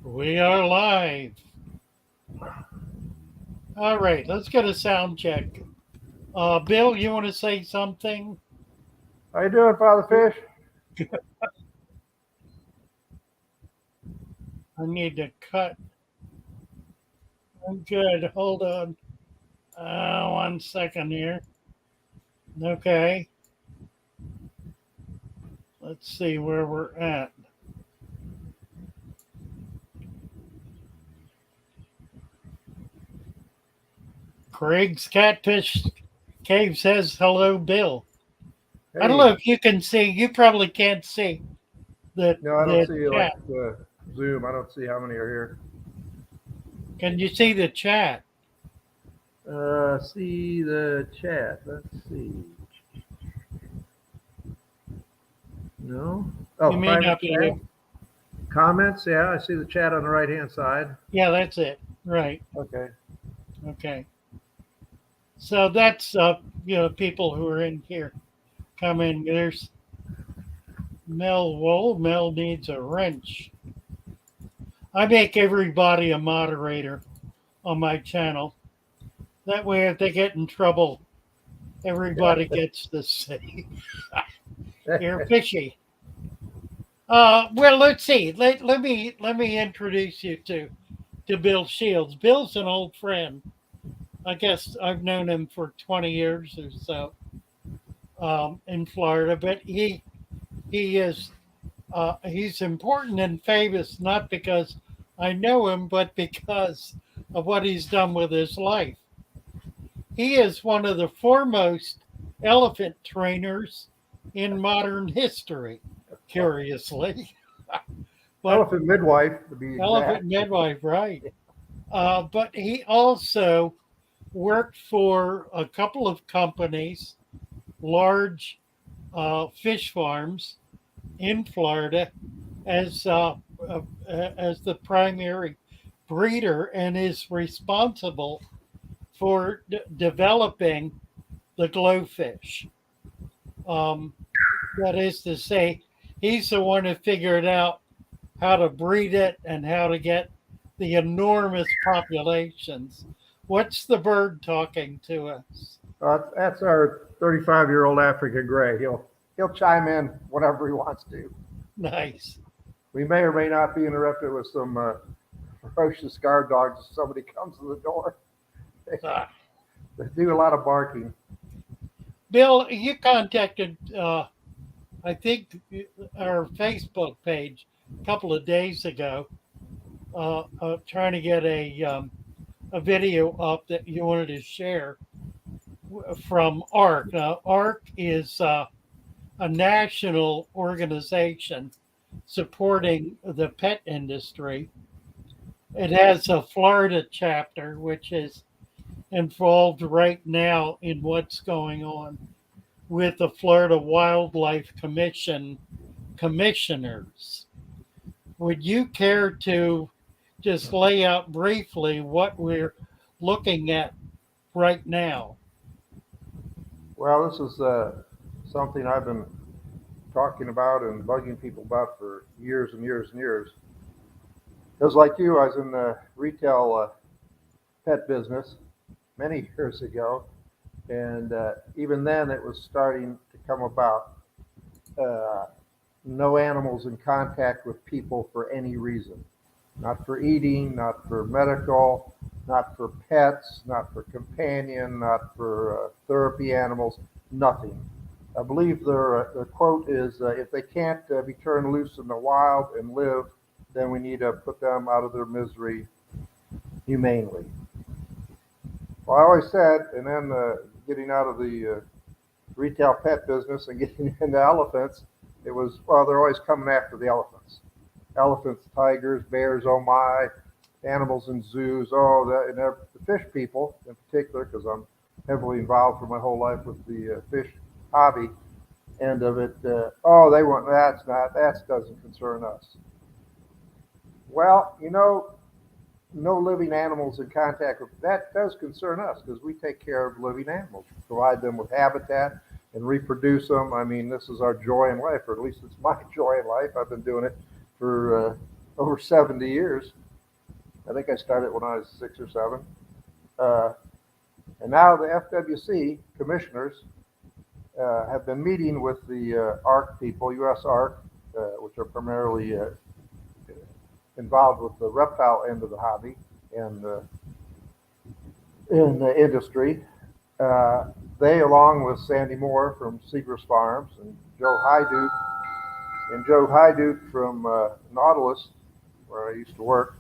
We are live. All right, let's get a sound check. Bill, you want to say something? How you doing, Father Fish? I need to cut. I'm good. Hold on. 1 second here. Okay, let's see where we're at. Craig's Catfish Cave says hello, Bill. I don't know Hey, if you can see. You probably can't see the no, I don't the see like chat. Zoom. I don't see how many are here. Can you see the chat? See the chat. Let's see. No. You Oh, may private not be able. chat. Comments. Yeah, I see the chat on the right hand side. Yeah, that's it. Right. Okay. Okay. So that's people who are in here come in. There's Mel Wool. Mel needs a wrench. I make everybody a moderator on my channel. That way, if they get in trouble, everybody gets to say you're fishy. Well, let's see. Let me introduce you to Bill Shields. Bill's an old friend. I guess I've known him for 20 years or so in Florida, but he's important and famous not because I know him, but because of what he's done with his life. He is one of the foremost elephant trainers in modern history, curiously. But Elephant midwife, to be elephant exact. midwife, right? But he also worked for a couple of companies, large fish farms in Florida, as as the primary breeder, and is responsible for developing the glowfish. Um, that is to say, he's the one who figured out how to breed it and how to get the enormous populations. What's the bird talking to us? That's our 35-year-old African gray. He'll chime in whenever he wants to. Nice. We may or may not be interrupted with some ferocious guard dogs if somebody comes to the door. Ah. They do a lot of barking. Bill, you contacted, I think, our Facebook page a couple of days ago, trying to get a video up that you wanted to share from ARC. Now, ARC is a national organization supporting the pet industry. It has a Florida chapter, which is involved right now in what's going on with the Florida Wildlife Commission commissioners. Would you care to just lay out briefly what we're looking at right now? Well, this is something I've been talking about and bugging people about for years and years and years. Because, like you, I was in the retail pet business many years ago, and even then it was starting to come about. Uh, no animals in contact with people for any reason. Not for eating, not for medical, not for pets, not for companion, not for therapy animals, nothing. I believe their quote is if they can't be turned loose in the wild and live, then we need to put them out of their misery humanely. Well, I always said, and then getting out of the retail pet business and getting into elephants, it was, well, they're always coming after the elephants. Elephants, tigers, bears, oh my, animals in zoos, oh, that, and the fish people in particular, because I'm heavily involved for my whole life with the fish hobby end of it. Oh, they want that doesn't concern us. Well, no living animals in contact with that does concern us because we take care of living animals, provide them with habitat and reproduce them. I mean, this is our joy in life, or at least it's my joy in life. I've been doing it for over 70 years. I think I started when I was 6 or 7. And now the FWC commissioners have been meeting with the ARC people, U.S. ARC, which are primarily involved with the reptile end of the hobby and in the industry. They, along with Sandy Moore from Seagrass Farms and Joe Hyduke from Nautilus, where I used to work,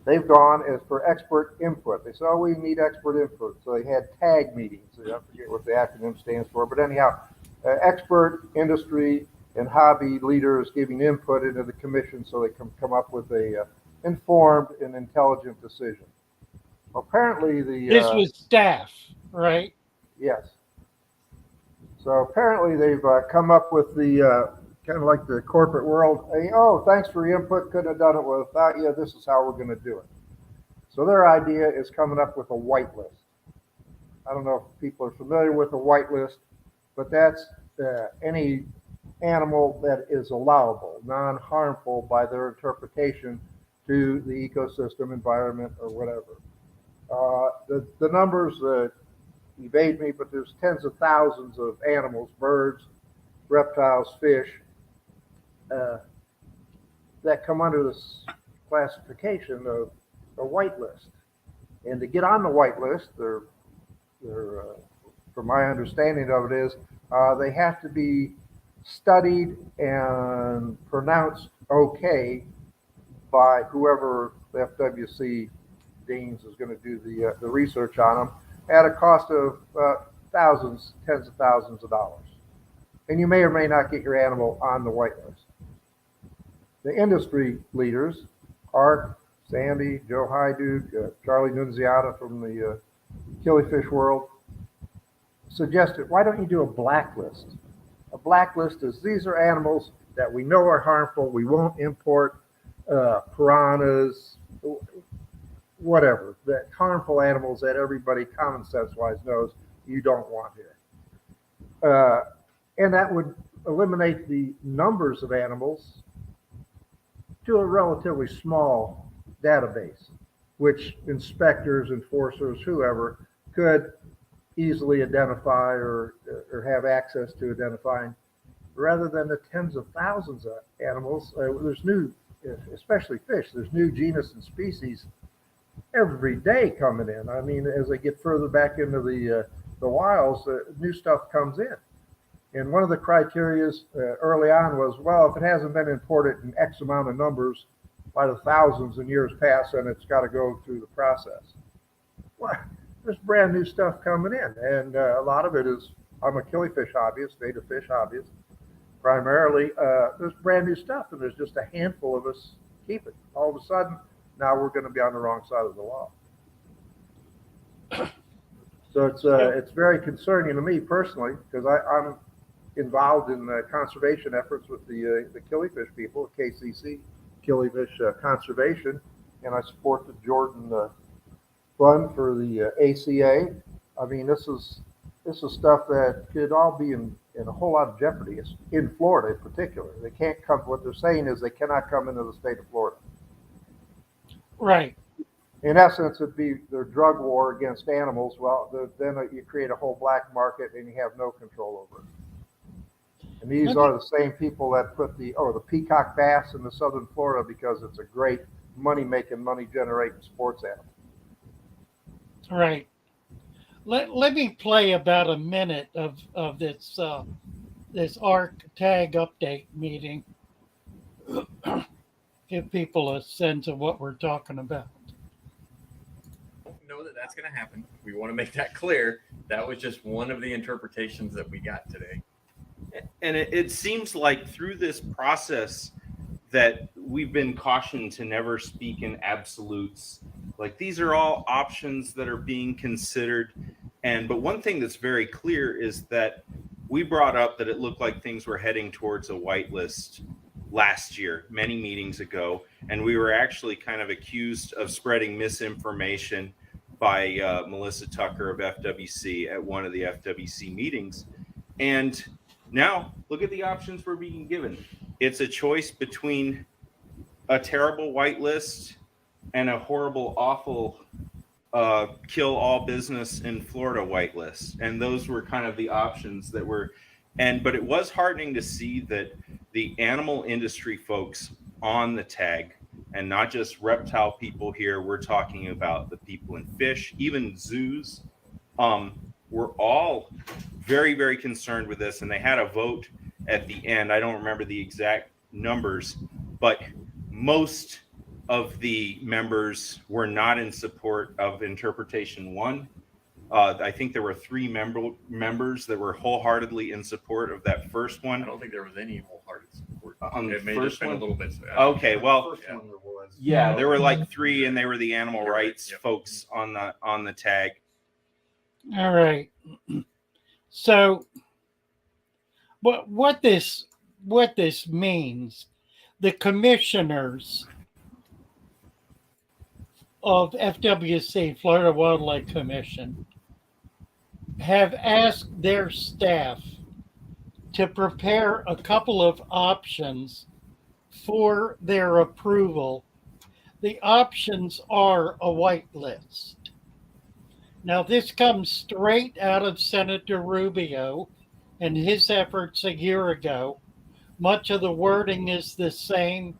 they've gone as for expert input. They said, oh, we need expert input. So they had TAG meetings. I forget what the acronym stands for. But anyhow, expert industry and hobby leaders giving input into the commission so they can come up with a informed and intelligent decision. Apparently This was staff, right? Yes. So apparently they've come up with the kind of like the corporate world. Oh, thanks for your input. Couldn't have done it without you. This is how we're going to do it. So their idea is coming up with a white list. I don't know if people are familiar with a white list, but that's any animal that is allowable, non-harmful by their interpretation to the ecosystem, environment, or whatever. The numbers evade me, but there's tens of thousands of animals, birds, reptiles, fish, that come under this classification of a white list. And to get on the white list, they're from my understanding of it is, they have to be studied and pronounced okay by whoever the FWC deans is going to do the research on them at a cost of thousands, tens of thousands of dollars. And you may or may not get your animal on the white list. The industry leaders, Art, Sandy, Joe Hyduke, Charlie Nunziata from the killifish world, suggested, why don't you do a blacklist? A blacklist is these are animals that we know are harmful. We won't import piranhas, whatever, that harmful animals that everybody common sense wise knows you don't want here. And that would eliminate the numbers of animals to a relatively small database, which inspectors, enforcers, whoever could easily identify or have access to identifying, rather than the tens of thousands of animals. There's new, especially fish, there's new genus and species every day coming in. I mean, as they get further back into the wilds, new stuff comes in. And one of the criteria early on was, well, if it hasn't been imported in X amount of numbers by the thousands in years past, then it's got to go through the process. Well, there's brand new stuff coming in, and a lot of it is, I'm a killifish hobbyist, native fish hobbyist, primarily. There's brand new stuff, and there's just a handful of us keep it. All of a sudden, now we're going to be on the wrong side of the law. So it's very concerning to me personally, because I'm involved in conservation efforts with the killifish people, KCC, Killifish Conservation, and I support the Jordan Fund for the ACA. I mean, this is stuff that could all be in a whole lot of jeopardy. It's in Florida in particular. They can't come. What they're saying is they cannot come into the state of Florida. Right. In essence, it'd be their drug war against animals. Well, then you create a whole black market and you have no control over it. And these are the same people that put the peacock bass in the southern Florida because it's a great money-making, money-generating sports animal. Right. Let me play about a minute of this this ARC tag update meeting. Give people a sense of what we're talking about. Know that that's going to happen. We want to make that clear. That was just one of the interpretations that we got today. And it seems like through this process that we've been cautioned to never speak in absolutes. Like these are all options that are being considered. But one thing that's very clear is that we brought up that it looked like things were heading towards a whitelist last year, many meetings ago. And we were actually kind of accused of spreading misinformation by Melissa Tucker of FWC at one of the FWC meetings. And Now, look at the options we're being given. It's a choice between a terrible whitelist and a horrible, awful kill all business in Florida whitelist. And those were kind of the options that were, but it was heartening to see that the animal industry folks on the tag, and not just reptile people here, we're talking about the people in fish, even zoos, were all very, very concerned with this. And they had a vote at the end. I don't remember the exact numbers, but most of the members were not in support of interpretation one. I think there were three members that were wholeheartedly in support of that first I one. don't think there was any wholehearted support. On the It may first just been one? a little bit. Okay, well, First one there was. yeah, there were like three, and they were the animal You're right, rights yep. folks on the tag. All right. So, what this means, the commissioners of FWC, Florida Wildlife Commission, have asked their staff to prepare a couple of options for their approval. The options are a whitelist. Now, this comes straight out of Senator Rubio and his efforts a year ago. Much of the wording is the same,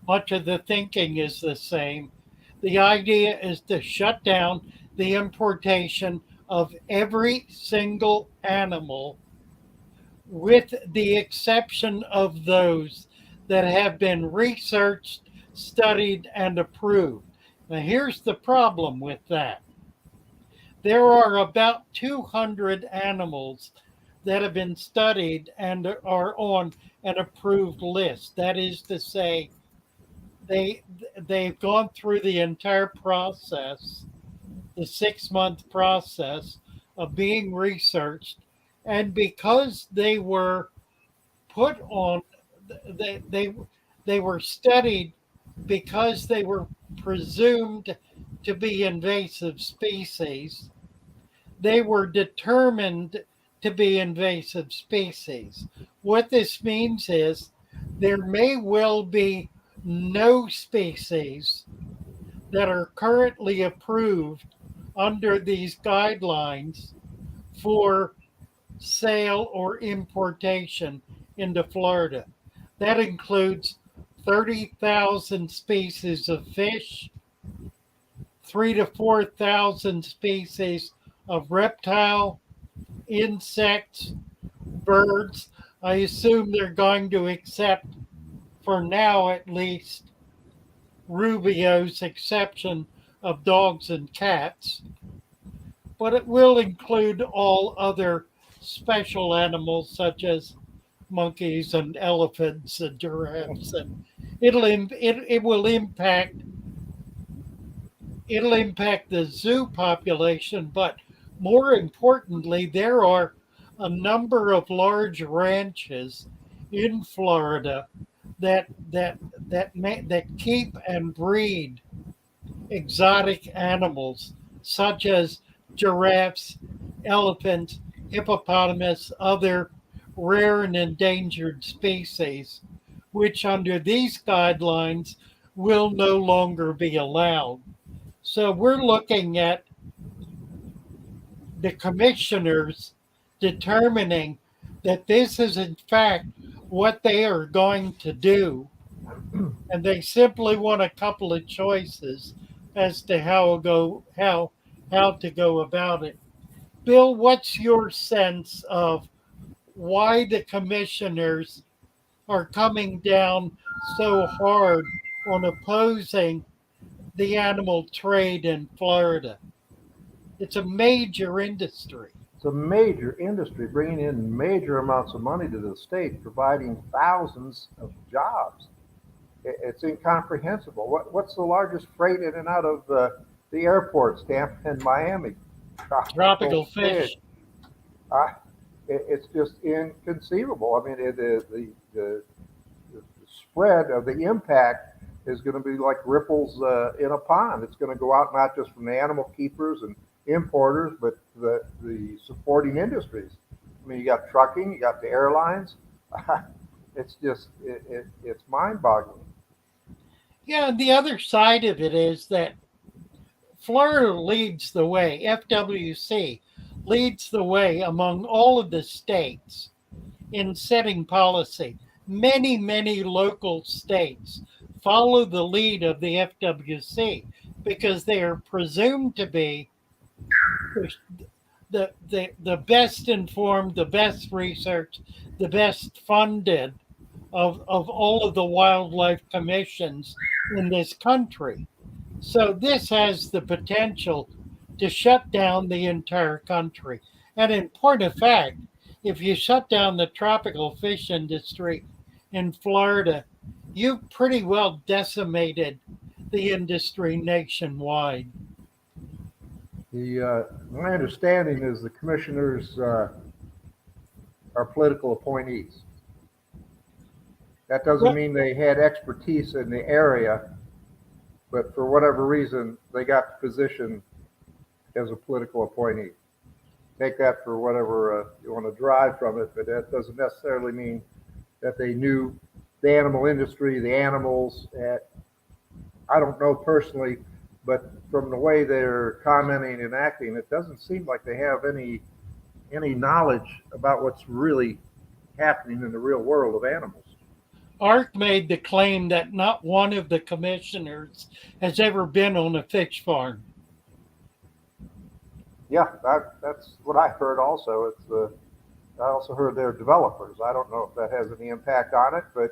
much of the thinking is the same. The idea is to shut down the importation of every single animal, with the exception of those that have been researched, studied, and approved. Now, here's the problem with that. There are about 200 animals that have been studied and are on an approved list. That is to say, they've gone through the entire process, the 6-month process of being researched, and because they were put on, they were studied because they were presumed to be invasive species. They were determined to be invasive species. What this means is there may well be no species that are currently approved under these guidelines for sale or importation into Florida. That includes 30,000 species of fish, 3,000 to 4,000 species of reptile, insects, birds. I assume they're going to accept, for now at least, Rubio's exception of dogs and cats, but it will include all other special animals such as monkeys and elephants and giraffes, and it will impact the zoo population. But more importantly, there are a number of large ranches in Florida that keep and breed exotic animals such as giraffes, elephants, hippopotamus, other rare and endangered species, which under these guidelines will no longer be allowed. So we're looking at the commissioners determining that this is in fact what they are going to do, and they simply want a couple of choices as to how to go about it. Bill, what's your sense of why the commissioners are coming down so hard on opposing the animal trade in Florida? It's a major industry. It's a major industry bringing in major amounts of money to the state, providing thousands of jobs. It's incomprehensible. What's the largest freight in and out of the airports, Tampa and Miami? Tropical fish. It's just inconceivable. I mean, the spread of the impact is going to be like ripples in a pond. It's going to go out not just from the animal keepers and importers, but the supporting industries. I mean, you got trucking, you got the airlines. It's just it's mind-boggling. Yeah, and the other side of it is that Florida leads the way, FWC leads the way among all of the states in setting policy. Many, many local states follow the lead of the FWC because they are presumed to be the best informed, the best researched, the best funded of all of the wildlife commissions in this country. So this has the potential to shut down the entire country. And in point of fact, if you shut down the tropical fish industry in Florida, you've pretty well decimated the industry nationwide. My understanding is the commissioners are political appointees. That doesn't mean they had expertise in the area, but for whatever reason, they got the position as a political appointee. Take that for whatever you want to derive from it, but that doesn't necessarily mean that they knew the animal industry, the animals. I don't know personally, but from the way they're commenting and acting, it doesn't seem like they have any knowledge about what's really happening in the real world of animals. Art made the claim that not one of the commissioners has ever been on a fish farm. Yeah, that's what I heard also. I also heard they're developers. I don't know if that has any impact on it, but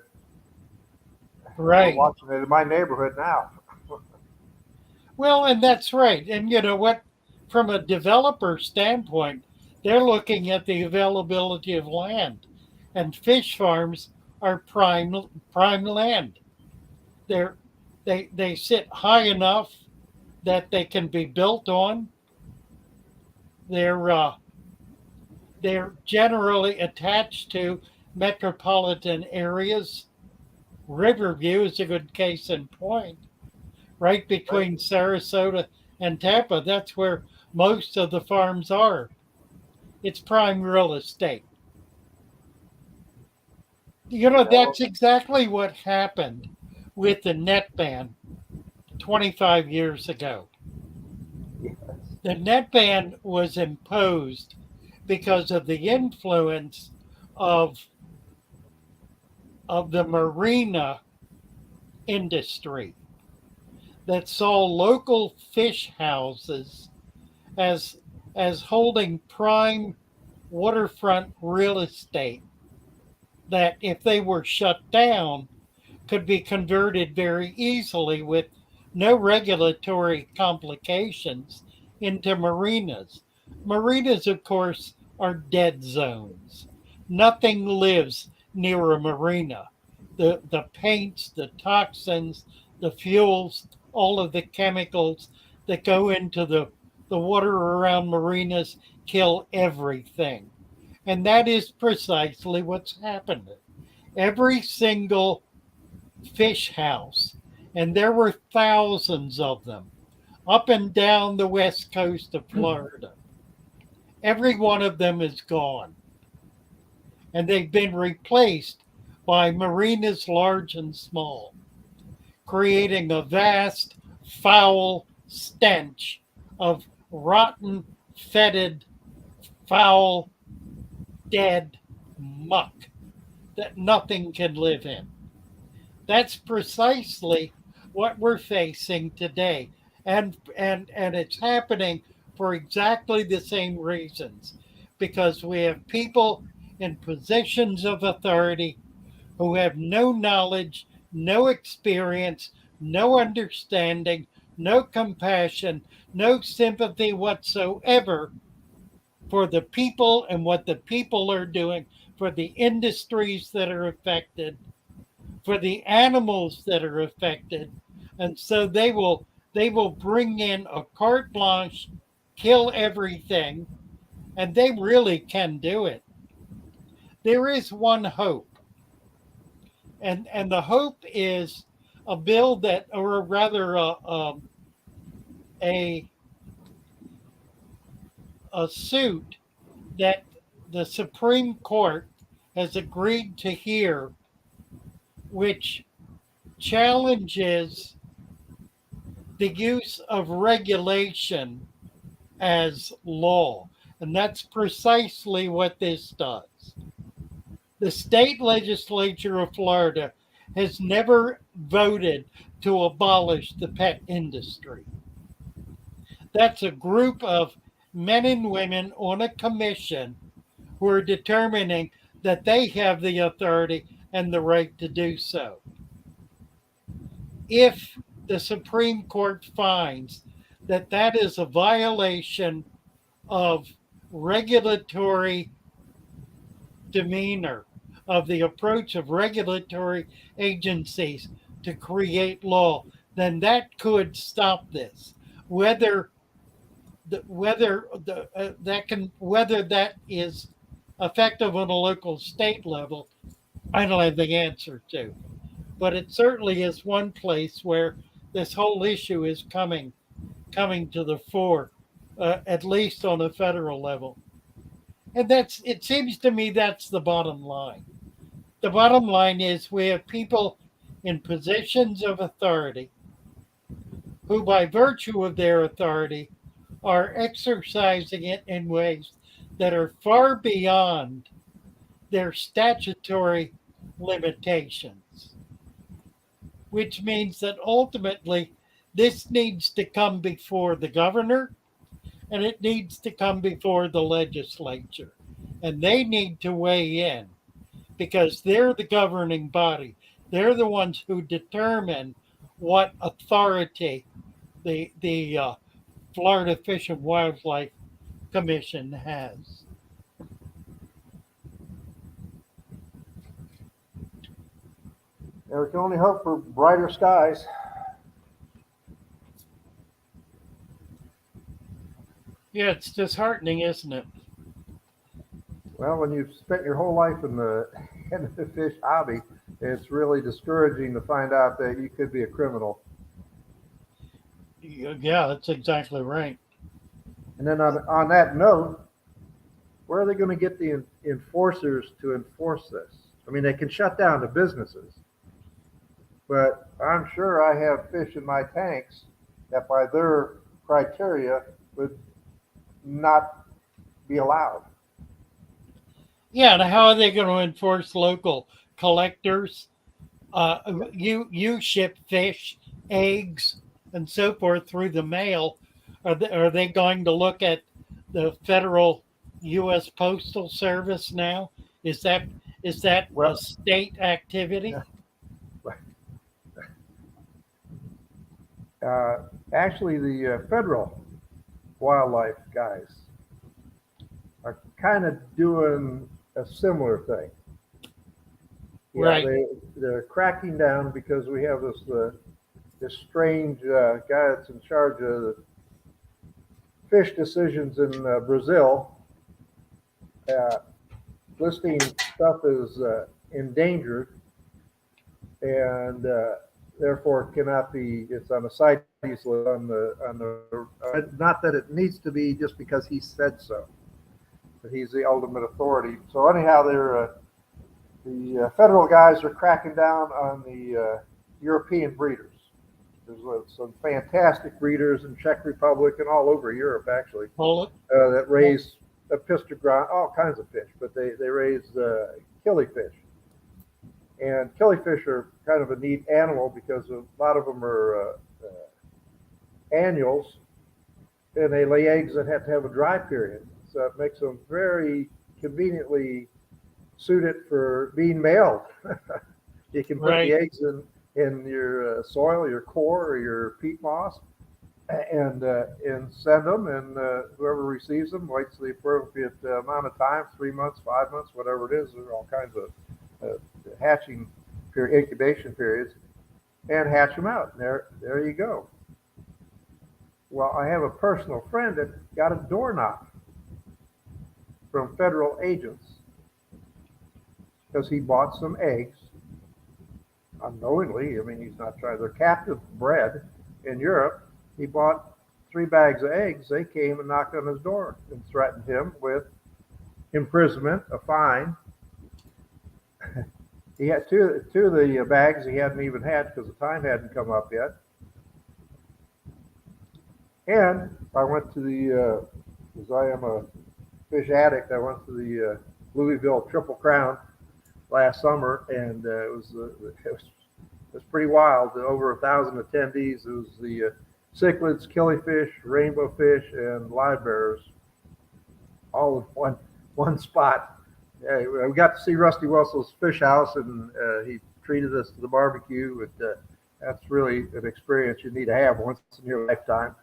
Right. I'm watching it in my neighborhood now. Well, and that's right. And you know what? From a developer standpoint, they're looking at the availability of land, and fish farms are prime land. They're they sit high enough that they can be built on. They're uh, they're generally attached to metropolitan areas. Riverview is a good case in point, right between Sarasota and Tampa. That's where most of the farms are. It's prime real estate. You know, Well, that's exactly what happened with the net ban 25 years ago. yes. The net ban was imposed because of the influence of, of the marina industry that saw local fish houses as as holding prime waterfront real estate that if they were shut down could be converted very easily with no regulatory complications into marinas. Marinas, of course, are dead zones. Nothing lives near a marina. The paints, the toxins, the fuels, all of the chemicals that go into the water around marinas kill everything. And that is precisely what's happened. Every single fish house, and there were thousands of them up and down the west coast of Florida. Every one of them is gone, and they've been replaced by marinas large and small, creating a vast, foul stench of rotten, fetid, foul, dead muck that nothing can live in. That's precisely what we're facing today. And it's happening for exactly the same reasons. Because we have people in positions of authority who have no knowledge, no experience, no understanding, no compassion, no sympathy whatsoever for the people and what the people are doing, for the industries that are affected, for the animals that are affected. And so they will bring in a carte blanche, kill everything, and they really can do it. There is one hope, and the hope is a bill that, or rather, a a suit that the Supreme Court has agreed to hear, which challenges the use of regulation as law. And that's precisely what this does. The state legislature of Florida has never voted to abolish the pet industry. That's a group of men and women on a commission who are determining that they have the authority and the right to do so. If the Supreme Court finds that that is a violation of regulatory demeanor, of the approach of regulatory agencies to create law, then that could stop this. Whether that is effective on a local state level, I don't have the answer to. But it certainly is one place where this whole issue is coming to the fore, at least on a federal level. And it seems to me that's the bottom line. The bottom line is we have people in positions of authority who, by virtue of their authority, are exercising it in ways that are far beyond their statutory limitations, which means that ultimately this needs to come before the governor and it needs to come before the legislature. And they need to weigh in because they're the governing body. They're the ones who determine what authority the Florida Fish and Wildlife Commission has. And we can only hope for brighter skies. Yeah, it's disheartening, isn't it? Well, when you've spent your whole life in the fish hobby, it's really discouraging to find out that you could be a criminal. Yeah, that's exactly right. And then on that note, where are they going to get the enforcers to enforce this? I mean, they can shut down the businesses, but I'm sure I have fish in my tanks that by their criteria would not be allowed. Yeah, and how are they going to enforce local collectors? You ship fish, eggs, and so forth through the mail. Are they going to look at the federal U.S. Postal Service now? Is that Well, a state activity? Actually, the federal wildlife guys are kind of doing a similar thing. Yeah, Right. they're cracking down because we have this strange guy that's in charge of the fish decisions in Brazil, listing stuff as endangered, and therefore cannot be. It's on the CITES list on the. Not that it needs to be just because he said so, but he's the ultimate authority. So anyhow, the federal guys are cracking down on the European breeders. There's some fantastic breeders in Czech Republic and all over Europe, actually, that raise epistogron, all kinds of fish, but they raise killifish. And killifish are kind of a neat animal because a lot of them are annuals, and they lay eggs that have to have a dry period. So it makes them very conveniently suited for being mailed. You can put the eggs in your soil, your core, or your peat moss, and send them. And whoever receives them waits the appropriate amount of time, 3 months, 5 months, whatever it is. There are all kinds of hatching incubation periods, and hatch them out. And there you go. Well, I have a personal friend that got a door knock from federal agents because he bought some eggs unknowingly. I mean, he's not trying. They're captive bred in Europe. He bought 3 bags of eggs. They came and knocked on his door and threatened him with imprisonment, a fine. He had two of the bags he hadn't even had because the time hadn't come up yet. And I went to the, because I am a fish addict, I went to the Louisville Triple Crown last summer, and it was pretty wild. Over 1,000 attendees. It was the cichlids, killifish, rainbow fish, and live bearers, all in one spot. Yeah, we got to see Rusty Russell's fish house, and he treated us to the barbecue. But that's really an experience you need to have once in your lifetime.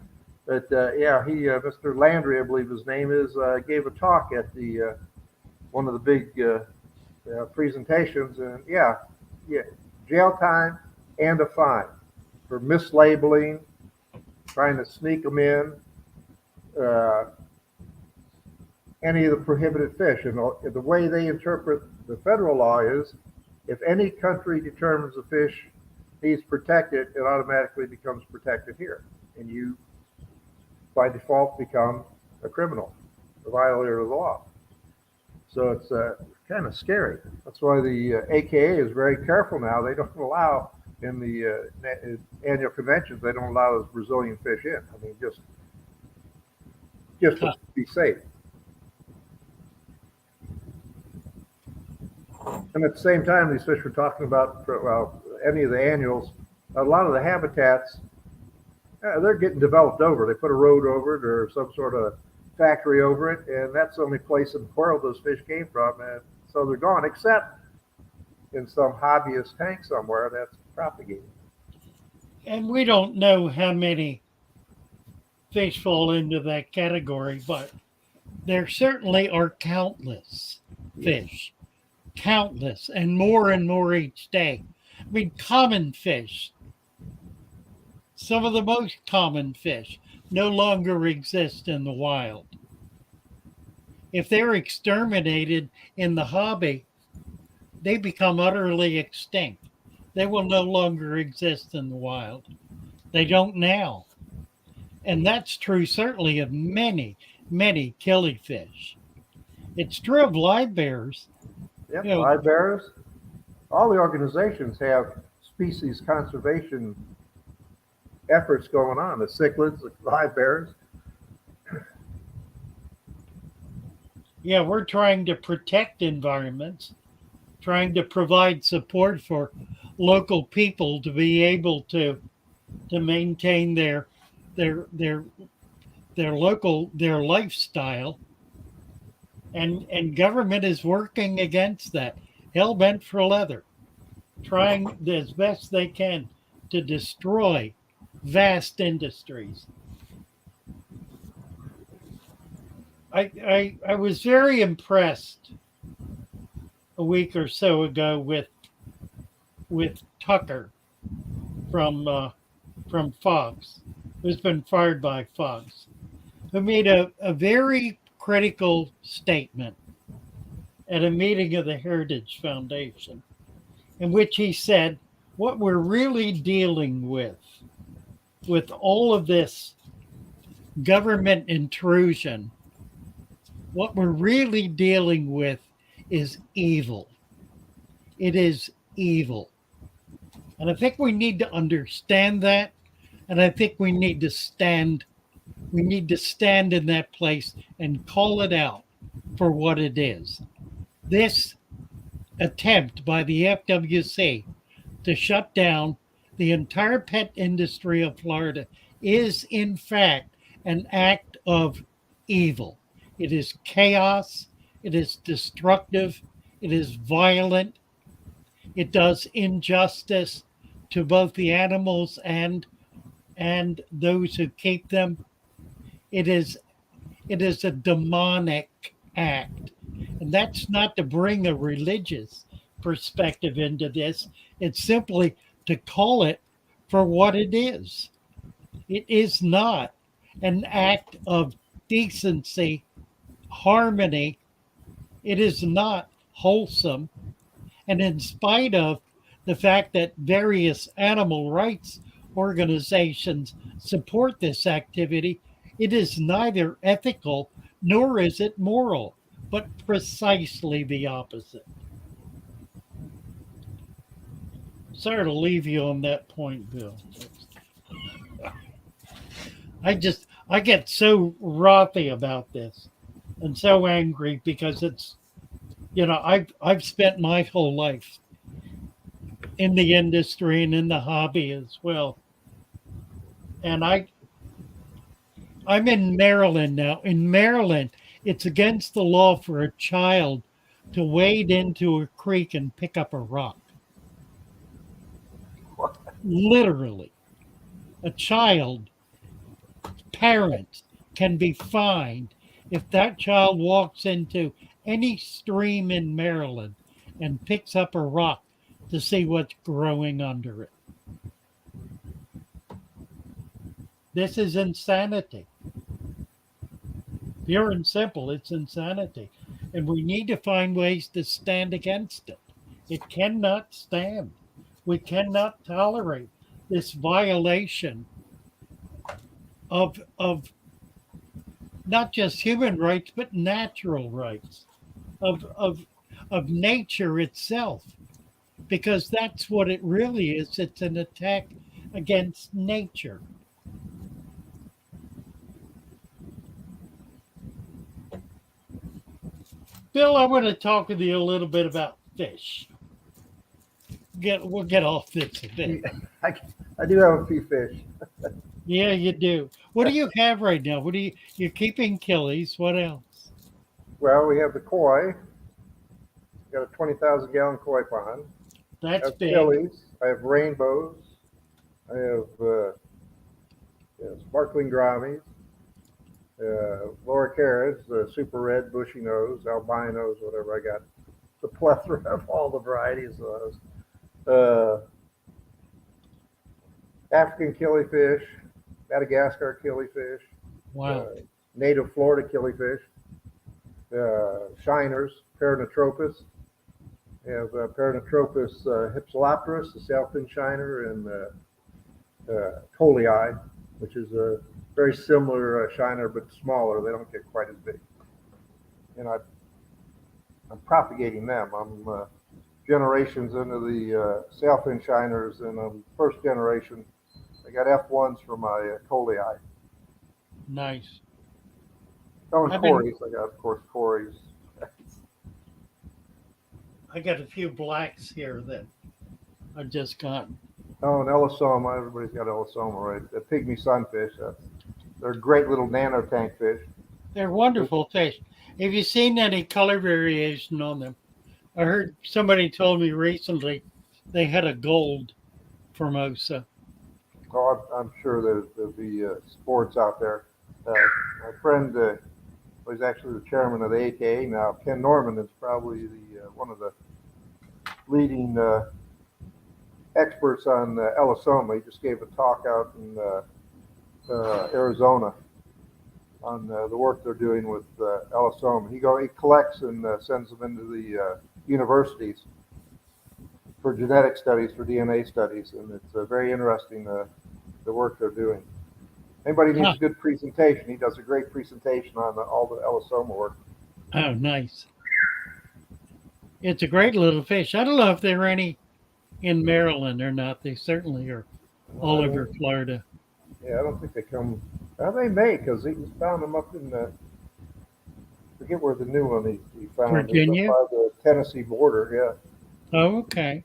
But yeah, Mr. Landry, I believe his name is, gave a talk at the one of the big presentations, and yeah, jail time and a fine for mislabeling, trying to sneak them in. Any of the prohibited fish. And the way they interpret the federal law is if any country determines a fish needs protected, it automatically becomes protected here. And you, by default, become a criminal, a violator of the law. So it's kind of scary. That's why the AKA is very careful now. They don't allow, in the annual conventions, they don't allow those Brazilian fish in. I mean, just to be safe. And at the same time, these fish we're talking about, well, any of the annuals, a lot of the habitats, they're getting developed over. They put a road over it or some sort of factory over it, and that's the only place in the world those fish came from, and so they're gone, except in some hobbyist tank somewhere that's propagated. And we don't know how many fish fall into that category, but there certainly are countless fish. Countless, and more each day. I mean, common fish, some of the most common fish, no longer exist in the wild. If they're exterminated in the hobby, they become utterly extinct. They will no longer exist in the wild. They don't now. And that's true certainly of many killifish. It's true of live bears. Yep, live bears. All the organizations have species conservation efforts going on. The cichlids, the live bears. Yeah, we're trying to protect environments, trying to provide support for local people to be able to maintain their lifestyle. And government is working against that, hell bent for leather, trying as best they can to destroy vast industries. I was very impressed a week or so ago with Tucker from Fox, who's been fired by Fox, who made a very critical statement at a meeting of the Heritage Foundation, in which he said, what we're really dealing with all of this government intrusion, what we're really dealing with is evil. It is evil. And I think we need to understand that. And I think we need to stand in that place and call it out for what it is. This attempt by the FWC to shut down the entire pet industry of Florida is, in fact, an act of evil. It is chaos. It is destructive. It is violent. It does injustice to both the animals and those who keep them. It is a demonic act. And that's not to bring a religious perspective into this. It's simply to call it for what it is. It is not an act of decency, harmony. It is not wholesome. And in spite of the fact that various animal rights organizations support this activity, it is neither ethical nor is it moral. but precisely the opposite. Sorry to leave you on that point, Bill. I get so wrathy about this and so angry because I've spent my whole life in the industry and in the hobby as well. And I'm in Maryland now. In Maryland, it's against the law for a child to wade into a creek and pick up a rock. Literally. A child, parents can be fined if that child walks into any stream in Maryland and picks up a rock to see what's growing under it. This is insanity. Pure and simple, it's insanity. And we need to find ways to stand against it. It cannot stand. We cannot tolerate this violation of not just human rights, but natural rights, of nature itself. Because that's what it really is. It's an attack against nature. Bill, I want to talk with you a little bit about fish. We'll get off this a bit. I do have a few fish. Yeah, you do. What do you have right now? You're keeping killies. What else? Well, we have the koi. Got a 20,000-gallon koi pond. I That's have big. killies. I have rainbows. I have sparkling gouramis. Loricaras, the super red, bushy nose, albinos, whatever. I got the plethora of all the varieties of those. African killifish, Madagascar killifish, Wow. native Florida killifish, shiners, Paranotropus. We have Paranotropus hypsilopterus, the sailfin shiner, and colii, which is a very similar shiner but smaller. They don't get quite as big. And I'm propagating them. I'm generations into the sailfin shiners, and I'm first generation. I got F1s for my colii. Nice. Oh, and I've been- cories. I got, of course, cories. I got a few blacks here that I just got. Oh, and Ellisoma. Everybody's got Ellisoma, right? The pygmy sunfish. They're great little nanotank fish. They're wonderful fish. Have you seen any color variation on them? I heard somebody told me recently they had a gold Formosa. Oh, I'm sure there'll be sports out there. My friend was actually the chairman of the AKA now. Ken Norman is probably one of the leading experts on Ellisoma. He just gave a talk out in Arizona on the work they're doing with Ellisoma. He collects and sends them into the universities for genetic studies, for DNA studies, and it's very interesting the work they're doing. Anybody needs a good presentation, he does a great presentation on all the Ellisoma work. Oh, nice. It's a great little fish. I don't know if there are any in Maryland or not. They certainly are all over Florida. Yeah, I don't think they come. Well, they may, because he found them up in forget where the new one he found. Virginia? It was up by the Tennessee border, yeah. Oh, okay.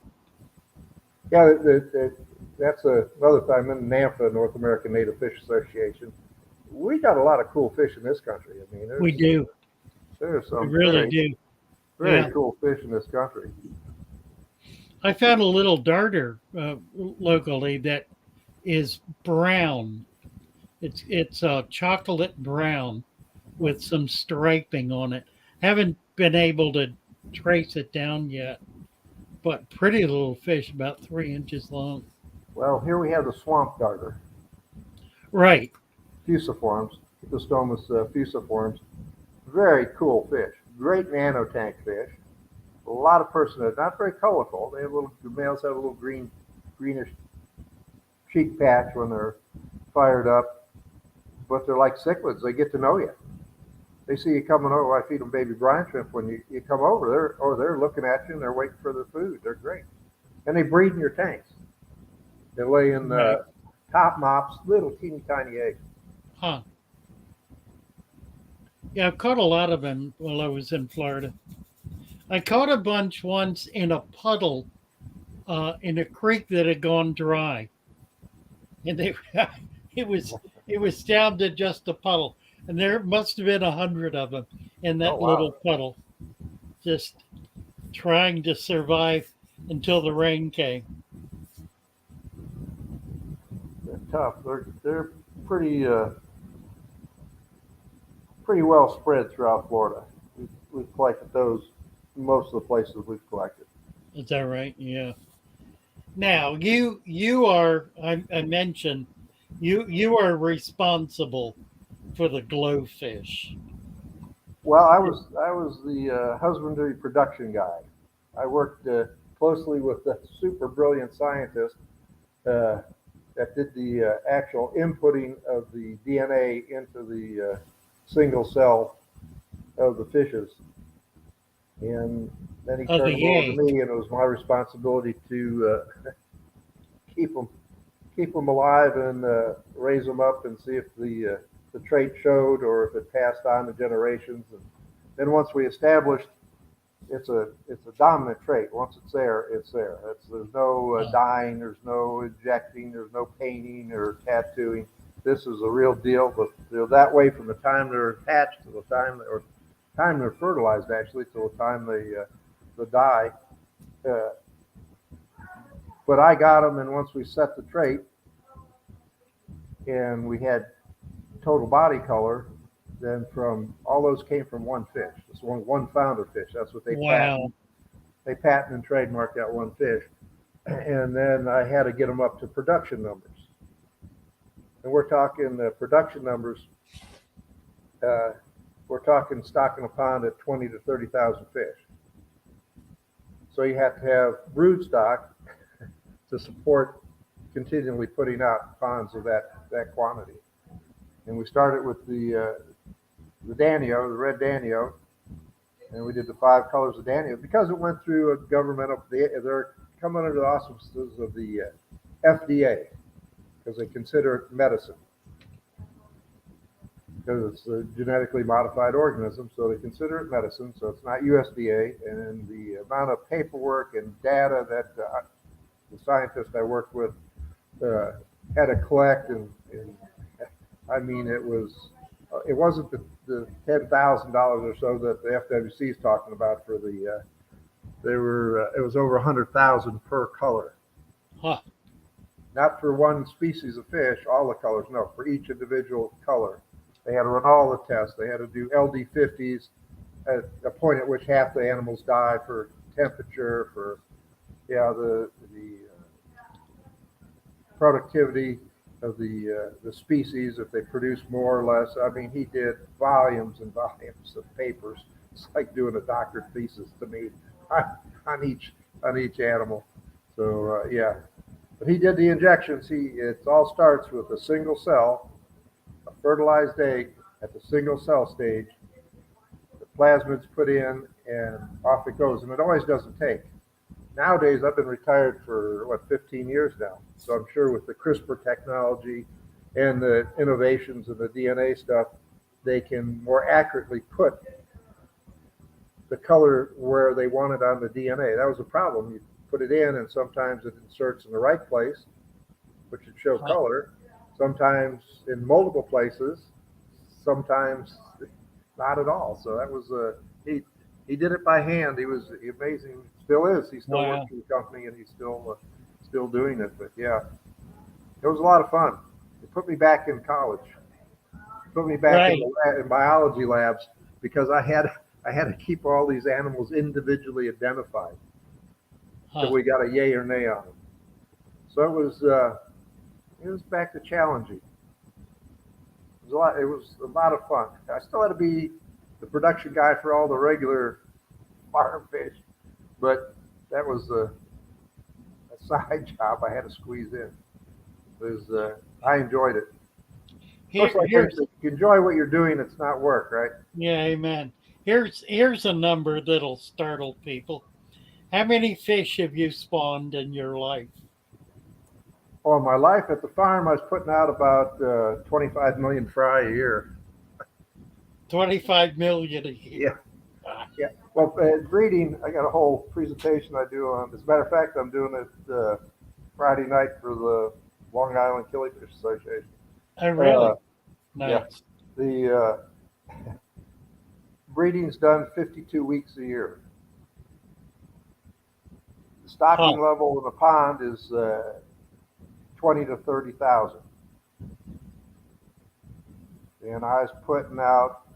Yeah, that's another time in NAMFA, North American Native Fish Association. We got a lot of cool fish in this country. I mean, We do. There's some We really very, do. very Yeah. cool fish in this country. I found a little darter locally that is brown. It's chocolate brown with some striping on it. Haven't been able to trace it down yet, but pretty little fish, about 3 inches long. Well, here we have the swamp darter, Right. fusiforms, Ectostomus fusiforms. Very cool fish. Great nanotank fish. A lot of personhood. Not very colorful. They have the males have a little greenish cheek patch when they're fired up, but they're like cichlids. They get to know you. they see you coming over. I feed them baby brine shrimp. When you come over, they're looking at you and they're waiting for their food. They're great, and they breed in your tanks. They lay in Right. top mops, little teeny tiny eggs. Huh. Yeah, I've caught a lot of them while I was in Florida. I caught a bunch once in a puddle in a creek that had gone dry, and they it was it was down to just a puddle, and there must have been 100 of them in Oh that wow, little puddle, just trying to survive until the rain came. they're tough. They're pretty pretty well spread throughout Florida. We've collected those most of the places we've collected. Is that right? Yeah. Now you are I mentioned you are responsible for the glowfish. Well, I was the husbandry production guy. I worked closely with the super brilliant scientist uh, that did the actual inputting of the DNA into the single cell of the fishes, and then he Of turned them the over to egg. me, and it was my responsibility to keep them keep them alive and raise them up and see if the trait showed or if it passed on to generations. And then once we established it's a dominant trait. Once it's there, it's there. There's no Huh. dyeing, there's no injecting, there's no painting or tattooing. This is a real deal. But they're that way from the time they're hatched to the time they're fertilized, actually, till the time they die. Uh, but I got them, and once we set the trait, and we had total body color, then from all those came from one fish. This one founder fish. That's what they patent. Wow. They patent and trademark that one fish. And then I had to get them up to production numbers. And we're talking production numbers. We're talking stocking a pond at 20 to 30,000 fish. So you have to have brood stock to support continually putting out ponds of that quantity. And we started with the Danio, the red Danio, and we did the 5 colors of Danio because it went through a governmental. They're coming under the auspices of the FDA because they consider it medicine because it's a genetically modified organism, so they consider it medicine. So it's not USDA, and the amount of paperwork and data that the scientist I worked with had to collect, and I mean it wasn't the $10,000 or so that the FWC is talking about for the it was over 100,000 per color, Huh. not for one species of fish, all the colors, no, for each individual color. They had to run all the tests. They had to do LD50s at a point at which half the animals die for temperature, for the productivity of the species, if they produce more or less. I mean, he did volumes and volumes of papers. It's like doing a doctorate thesis to me on each animal. So but he did the injections. It all starts with a single cell, a fertilized egg at the single cell stage. The plasmid's put in, and off it goes. And it always doesn't take. Nowadays, I've been retired for 15 years now. So I'm sure with the CRISPR technology and the innovations of the DNA stuff, they can more accurately put the color where they want it on the DNA. That was a problem. You put it in, and sometimes it inserts in the right place, which would show Huh. color. Sometimes in multiple places, sometimes not at all. So that was he did it by hand. He was amazing. Still is. He still Wow. works for the company, and he's still doing it. But yeah, it was a lot of fun. It put me back in college. It put me back Right. in biology labs because I had to keep all these animals individually identified Huh. till we got a yay or nay on them. So it was back to challenging. It was a lot of fun. I still had to be the production guy for all the regular farm fish, but that was a side job I had to squeeze in. I enjoyed it. Looks like here's if you enjoy what you're doing, it's not work, right? yeah, amen. Here's a number that'll startle people. How many fish have you spawned in your life? All my life at the farm, I was putting out about 25 million fry a year. 25 million a year. Yeah, yeah. Well, breeding, I got a whole presentation I do on. As a matter of fact, I'm doing it Friday night for the Long Island Killifish Association. Oh, really? Yeah, Nice. the breeding's done 52 weeks a year. The Huh. stocking level in the pond is 20 to 30,000. And I was putting out,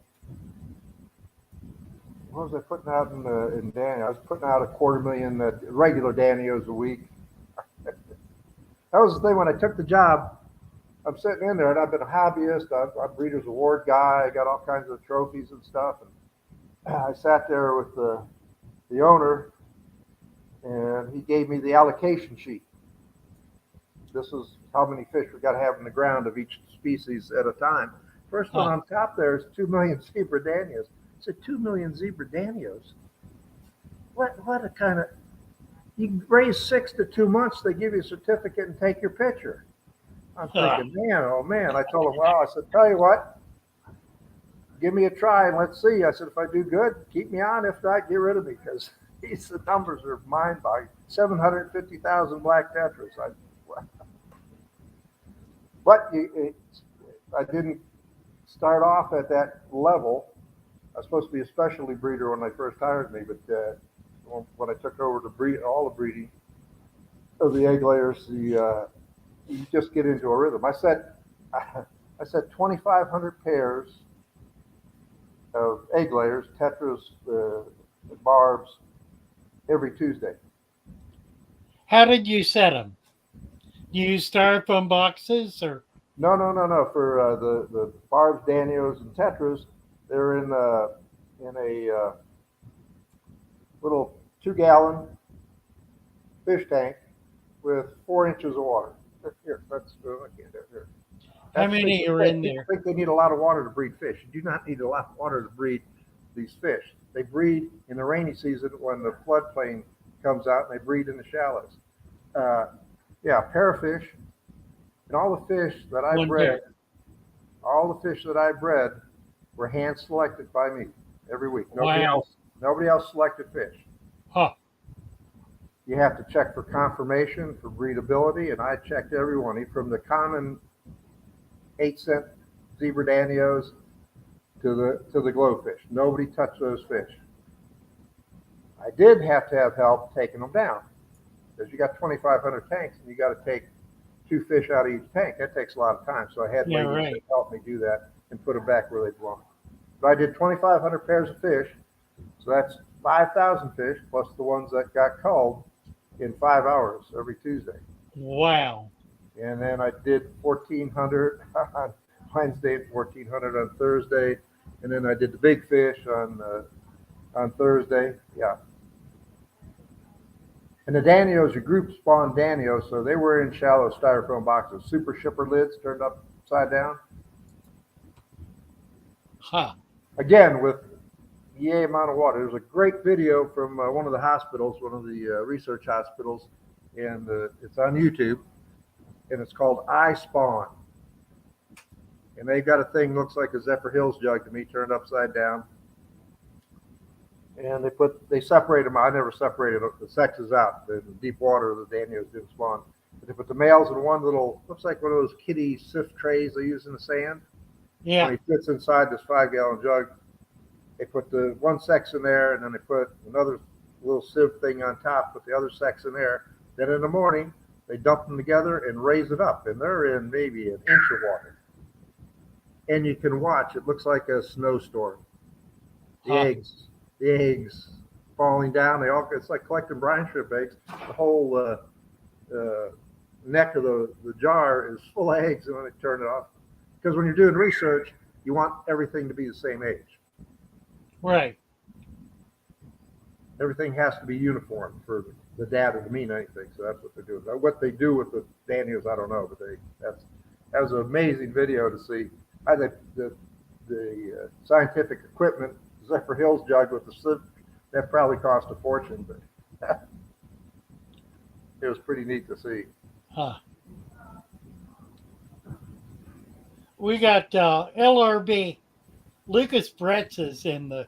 what was I putting out in Danny? I was putting out 250,000 regular Danios a week. That was the thing when I took the job. I'm sitting in there and I've been a hobbyist. I'm Breeders' Award guy. I got all kinds of trophies and stuff. And I sat there with the owner and he gave me the allocation sheet. This is how many fish we got to have in the ground of each species at a time. First one Huh. on top there is 2 million zebra danios. I said 2 million zebra danios. What a kind of, you raise 6 to 2 months, they give you a certificate and take your picture. I'm Huh. thinking, man, oh man. I told him, well, I said, tell you what, give me a try and let's see. I said, if I do good, keep me on. If not, get rid of me because the numbers are mind-boggling. 750,000 black tetras. But I didn't start off at that level. I was supposed to be a specialty breeder when they first hired me, but when I took over to breed all the breeding of the egg layers, you just get into a rhythm. I said 2,500 pairs of egg layers, tetras, barbs, every Tuesday. How did you set them? Do you use styrofoam boxes or? No. For the barbs, danios, and tetras, they're in a little 2-gallon fish tank with 4 inches of water. Here, that's I can't do it here. How many are in People there? think they need a lot of water to breed fish. You do not need a lot of water to breed these fish. They breed in the rainy season when the floodplain comes out, and they breed in the shallows. Yeah, parafish, and all the fish that I One bred, pair. all the fish that I bred were hand selected by me every week. Wow. Nobody else selected fish. Huh. You have to check for confirmation for breedability, and I checked every one, from the common 8-cent zebra danios to the glowfish. Nobody touched those fish. I did have to have help taking them down because you got 2,500 tanks and you got to take 2 fish out of each tank. That takes a lot of time. So I had Yeah, ladies right. to help me do that and put them back where they belong. But I did 2,500 pairs of fish. So that's 5,000 fish plus the ones that got culled in 5 hours every Tuesday. Wow. And then I did 1,400 on Wednesday and 1,400 on Thursday. And then I did the big fish on Thursday. Yeah. And the danios are group spawn danios, so they were in shallow styrofoam boxes, super shipper lids turned upside down. Huh. Again, with yay amount of water. There's a great video from one of the hospitals, one of the research hospitals, and it's on YouTube, and it's called I Spawn. And they got a thing looks like a Zephyr Hills jug to me, turned upside down. And they separate them. I never separated the sexes out. In deep water, the danios didn't spawn. But they put the males in one little, looks like one of those kiddie sift trays they use in the sand. Yeah. When he fits inside this 5-gallon jug, they put the one sex in there, and then they put another little sieve thing on top, put the other sex in there. Then in the morning, they dump them together and raise it up, and they're in maybe an inch of water. And you can watch. It looks like a snowstorm. The eggs falling down. It's like collecting brine shrimp eggs. The whole neck of the jar is full of eggs, and when they turn it off, because when you're doing research, you want everything to be the same age. Right. Everything has to be uniform for the data to mean anything. So that's what they're doing. What they do with the danios, I don't know, but that was an amazing video to see. The scientific equipment, Zephyr Hills jug with the slip, that probably cost a fortune, but it was pretty neat to see. Huh. We got LRB. Lucas Bretz is in the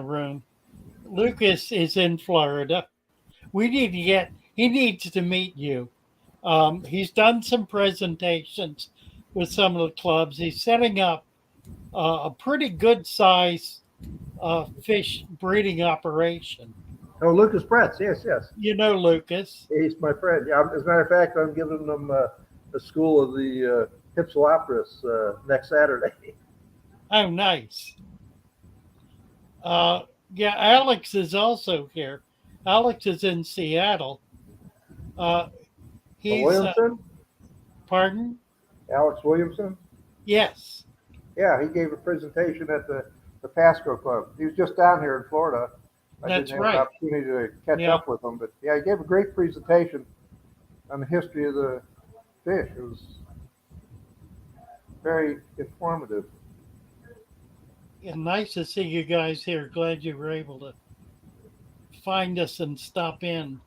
room. Lucas is in Florida. He needs to meet you. He's done some presentations with some of the clubs. He's setting up a pretty good size fish breeding operation. Oh, Lucas Pretz, yes, yes. You know Lucas. He's my friend. Yeah, as a matter of fact, I'm giving them a school of the Hypsilopterus next Saturday. Oh, nice. Yeah, Alex is also here. Alex is in Seattle. He's Williamson? Pardon? Alex Williamson? Yes. Yeah, he gave a presentation at the Pasco Club. He was just down here in Florida. I That's didn't have right. an opportunity to catch Yeah. up with him, but yeah, he gave a great presentation on the history of the fish. It was very informative. Yeah, nice to see you guys here. Glad you were able to find us and stop in.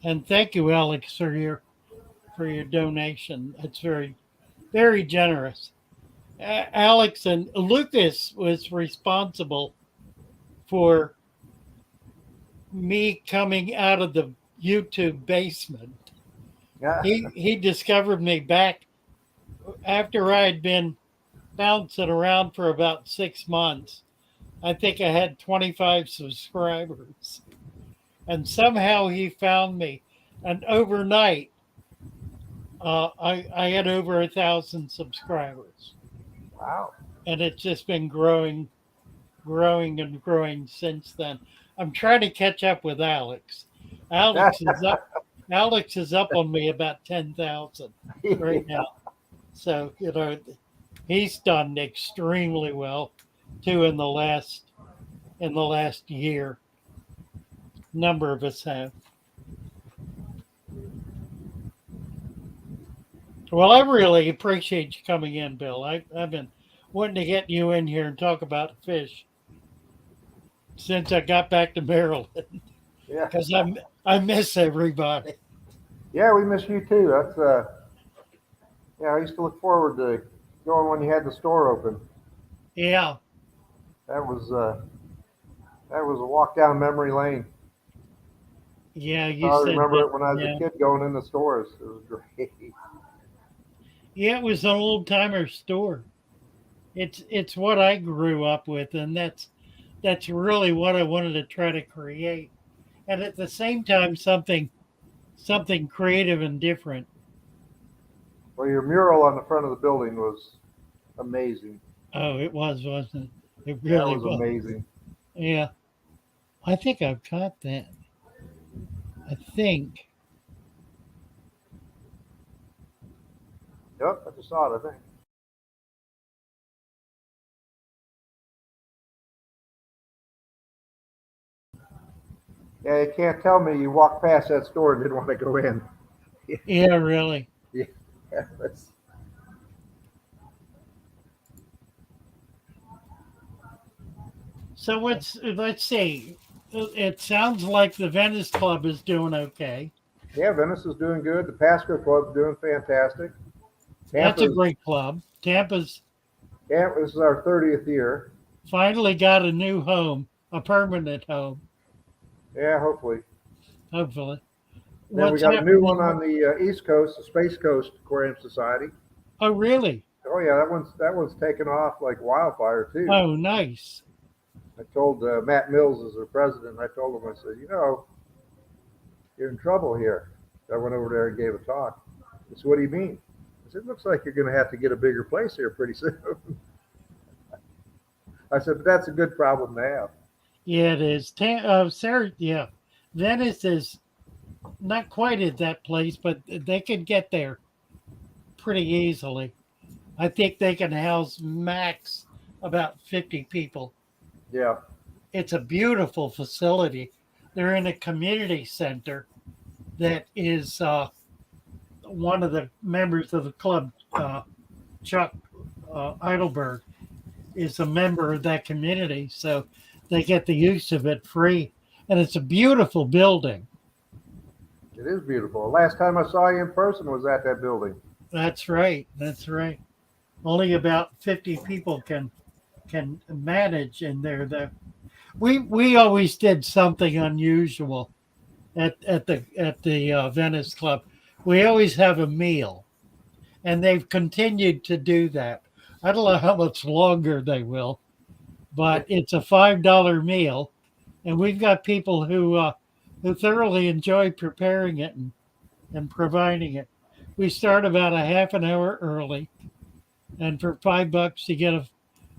And thank you, Alex, for your donation. That's very, very generous. Alex and Lucas was responsible for me coming out of the YouTube basement. Yeah. He discovered me back after I had been bouncing around for about 6 months. I think I had 25 subscribers. And somehow he found me. And overnight, I had over 1,000 subscribers. Wow. And it's just been growing and growing since then. I'm trying to catch up with Alex. Alex is up on me about 10,000 right now. So, he's done extremely well too in the last year. Number of us have. Well, I really appreciate you coming in, Bill. I've been wanting to get you in here and talk about fish since I got back to Maryland Yeah. because I miss everybody. Yeah, we miss you too. That's yeah, I used to look forward to going when you had the store open. Yeah, That was a walk down memory lane. yeah. I You said remember that, it when I was yeah. a kid going in the stores. It was great. Yeah, it was an old timer store. It's what I grew up with, and that's really what I wanted to try to create, and at the same time something creative and different. Well, your mural on the front of the building was amazing. Oh, it was, wasn't it? It That really was was. amazing. Yeah, I think I've caught that. I think. Yep, I just saw it, I think. Yeah, you can't tell me you walked past that store and didn't want to go in. Yeah, really. Yeah, that's, So let's see. It sounds like the Venice Club is doing okay. yeah, Venice is doing good. The Pasco Club's doing fantastic. That's a Tampa's, great club. Tampa's This is our 30th year. finally got a new home, a permanent home, Yeah, hopefully. hopefully. Then we What's got a new happening? one on the East Coast, the Space Coast Aquarium Society. Oh, really? Oh yeah, that one's taken off like wildfire too. Oh, nice. I told Matt Mills as their president. I told him, I said, you're in trouble here. So I went over there and gave a talk. He said, what do you mean? I said, it looks like you're going to have to get a bigger place here pretty soon. I said, but that's a good problem to have. Yeah, it is. Sarah, yeah. Venice is not quite at that place, but they could get there pretty easily. I think they can house max about 50 people. Yeah. It's a beautiful facility. They're in a community center that is one of the members of the club uh, Chuck Heidelberg is a member of that community, so they get the use of it free, and it's a beautiful building. It is beautiful. Last time I saw you in person was at that building. That's right. That's right. Only about 50 people can manage in there. Though we always did something unusual at the Venice Club. We always have a meal, and they've continued to do that. I don't know how much longer they will, but it's a $5 meal, and we've got people who thoroughly enjoy preparing it and providing it. We start about a half an hour early, and for $5 you get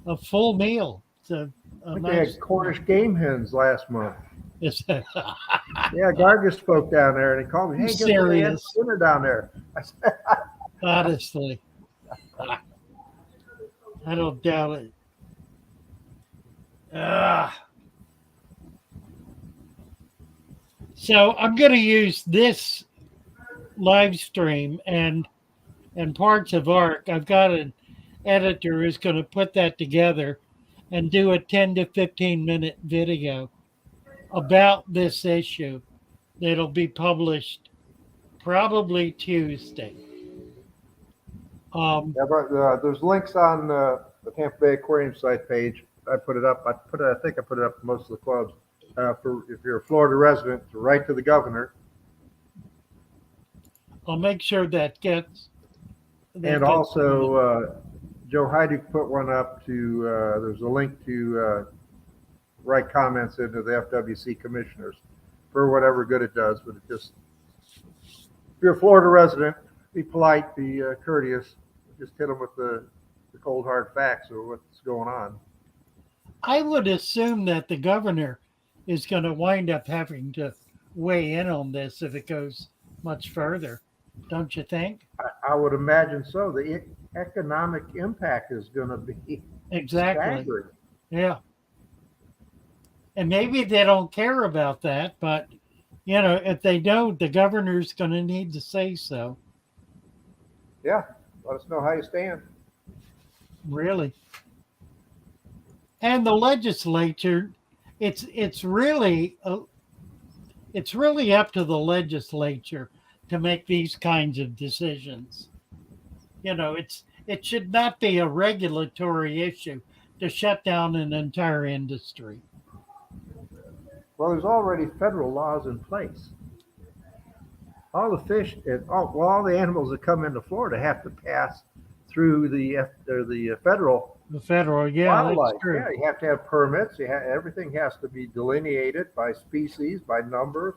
a full meal. It's I a think they nice. had Cornish game hens last month. It's Yeah, Gargus spoke down there and he called me, hey, guess what they had serious, for dinner down there? I said, honestly. I don't doubt it. Ah. So I'm going to use this live stream and parts of ARC. I've got an editor who's going to put that together and do a 10 to 15-minute video about this issue that'll be published probably Tuesday. yeah, but there's links on the Tampa Bay Aquarium site page. I put it up. I think I put it up to most of the clubs. For if you're a Florida resident, to write to the governor. I'll make sure that gets. And also, Joe Heiduch put one up to, there's a link to write comments into the FWC commissioners for whatever good it does. But it just, if you're a Florida resident, be polite, be courteous, just hit them with the cold hard facts of what's going on. I would assume that the governor is going to wind up having to weigh in on this if it goes much further, don't you think? I would imagine so. The economic impact is going to be Exactly. staggering. Yeah. And maybe they don't care about that, but if they don't, the governor's going to need to say so. Yeah, let us know how you stand. Really. And the legislature, it's really up to the legislature to make these kinds of decisions. It should not be a regulatory issue to shut down an entire industry. Well, there's already federal laws in place. All the fish and all the animals that come into Florida have to pass through the federal The federal, yeah, wildlife. that's true. Yeah, you have to have permits. Everything has to be delineated by species, by numbers.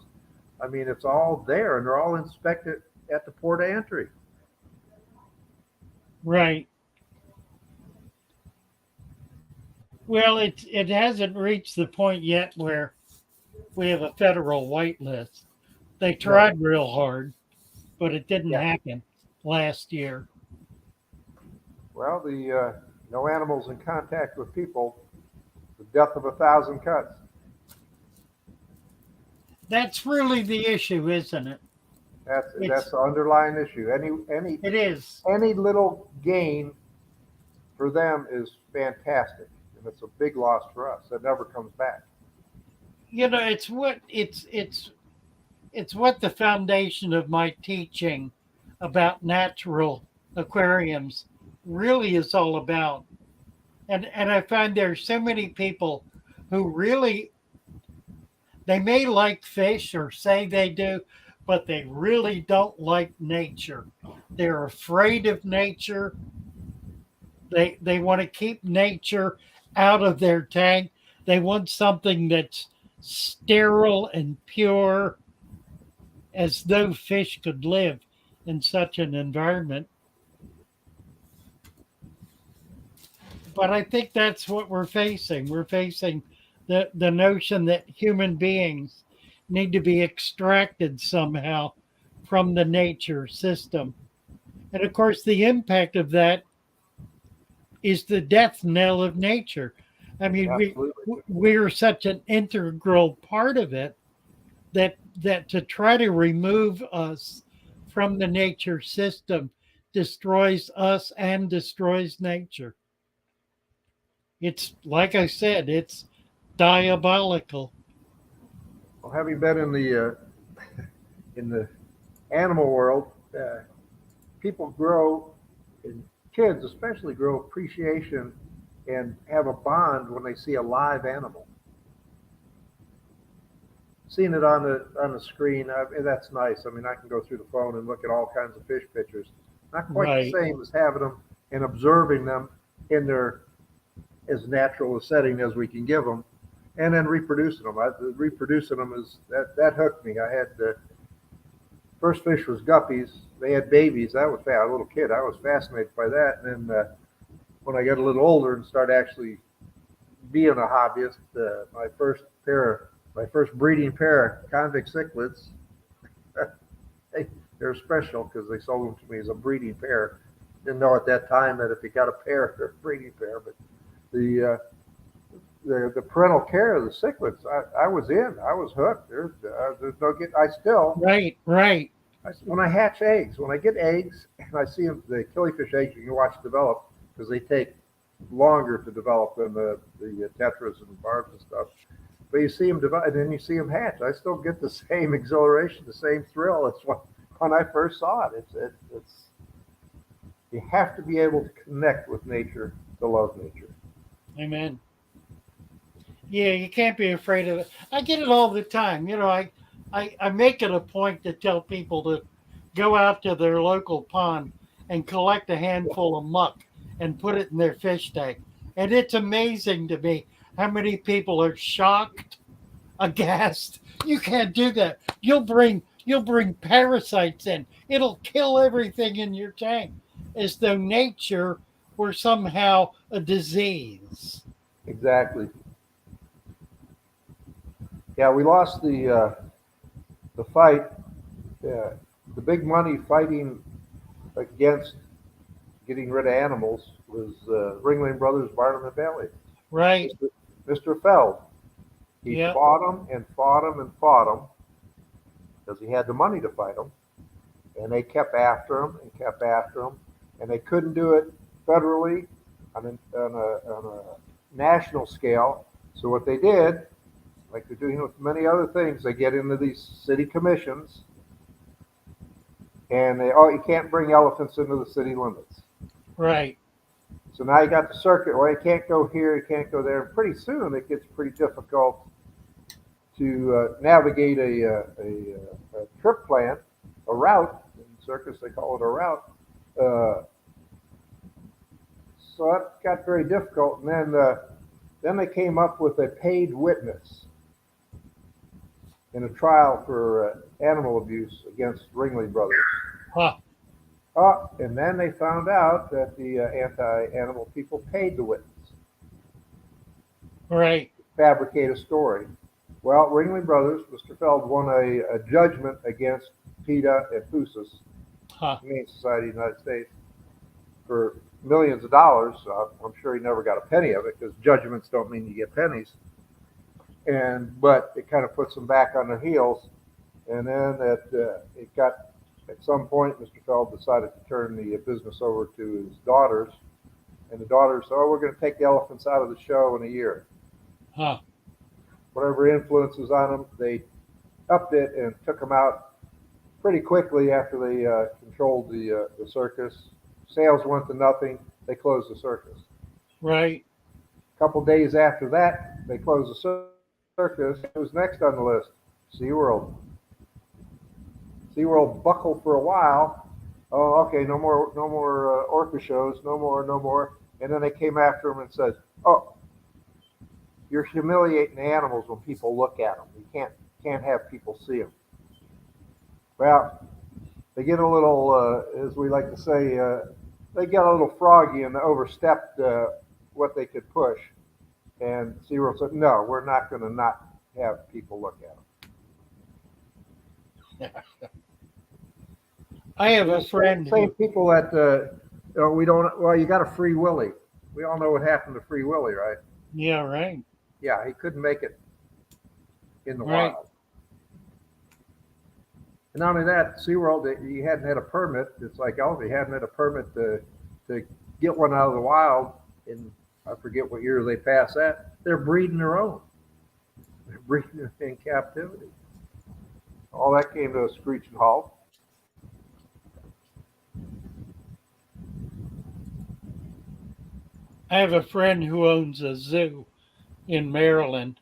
I mean, it's all there, and they're all inspected at the port of entry. Right. Well, it hasn't reached the point yet where we have a federal whitelist. They tried real hard, but it didn't happen last year. Well, the no animals in contact with people, the death of 1,000 cuts. That's really the issue, isn't it? That's the underlying issue. It is. Any little gain for them is fantastic, and it's a big loss for us. That never comes back. It's what the foundation of my teaching about natural aquariums really is all about. And I find there are so many people who really, they may like fish or say they do, but they really don't like nature. They're afraid of nature. They want to keep nature out of their tank. They want something that's sterile and pure, as though fish could live in such an environment. But I think that's what we're facing. We're facing the notion that human beings need to be extracted somehow from the nature system. And of course, the impact of that is the death knell of nature. I mean, we're such an integral part of it that to try to remove us from the nature system destroys us and destroys nature. It's like I said, it's diabolical. Well, having been in the animal world, people grow, and kids especially grow appreciation and have a bond when they see a live animal. Seeing it on the screen, that's nice. I mean, I can go through the phone and look at all kinds of fish pictures. Not quite the Right. same as having them and observing them in their as natural a setting as we can give them, and then reproducing them. Reproducing them is that hooked me. I had the first fish was guppies. They had babies. That was a little kid. I was fascinated by that. And then when I got a little older and started actually being a hobbyist, my first breeding pair of convict cichlids, they're special because they sold them to me as a breeding pair. Didn't know at that time that if you got a pair, they're a breeding pair. But the the parental care of the cichlids, I was in. I was hooked. There's no get. I still Right, right. when I hatch eggs, when I get eggs and I see them, the killifish eggs, you can watch develop because they take longer to develop than the tetras and barbs and stuff. But you see them develop, and then you see them hatch. I still get the same exhilaration, the same thrill. It's when I first saw it. It's you have to be able to connect with nature to love nature. Amen. Yeah, you can't be afraid of it. I get it all the time. I make it a point to tell people to go out to their local pond and collect a handful of muck and put it in their fish tank. And it's amazing to me how many people are shocked, aghast. You can't do that. You'll bring parasites in. It'll kill everything in your tank, as though nature were somehow a disease. Exactly. Yeah, we lost the fight. The big money fighting against getting rid of animals was Ringling Brothers, Barnum and Bailey. Right? Mr. Feld. He Yep. fought them and fought them and fought them because he had the money to fight them, and they kept after him and kept after him, and they couldn't do it federally on a national scale. So what they did, like they're doing with many other things, they get into these city commissions, and you can't bring elephants into the city limits. Right. So now you got the circuit. Well, you can't go here, you can't go there. And pretty soon it gets pretty difficult to navigate a trip plan, a route. In circus, they call it a route. So that got very difficult. And then they came up with a paid witness in a trial for animal abuse against Ringling Brothers. Huh. And then they found out that the anti-animal people paid the witness Right. to fabricate a story. Well, Ringling Brothers, Mr. Feld won a judgment against PETA and PUSUS, Huh. Humane Society of the United States, for millions of dollars. I'm sure he never got a penny of it because judgments don't mean you get pennies. But it kind of puts them back on their heels. And then it got, at some point, Mr. Feld decided to turn the business over to his daughters. And the daughters said, we're going to take the elephants out of the show in a year. Huh. Whatever influence was on them, they upped it and took them out pretty quickly after they controlled the circus. Sales went to nothing. They closed the circus. Right. A couple days after that, they closed the circus. It was next on the list, SeaWorld. SeaWorld buckled for a while. Oh, okay, no more orca shows, no more. And then they came after them and said, oh, you're humiliating the animals when people look at them. You can't have people see them. Well, they get a little, as we like to say, they get a little froggy and overstepped what they could push. And SeaWorld said, no, we're not going to not have people look at them. I have a friend Same who, people that we don't. Well, you got a Free Willy. We all know what happened to Free Willy, right? yeah, right. Yeah, he couldn't make it in the Right. wild. And not only that, SeaWorld, you hadn't had a permit. It's like, oh, you hadn't had a permit to get one out of the wild. And I forget what year they passed that. They're breeding their own. They're breeding in captivity. All that came to a screeching halt. I have a friend who owns a zoo in Maryland.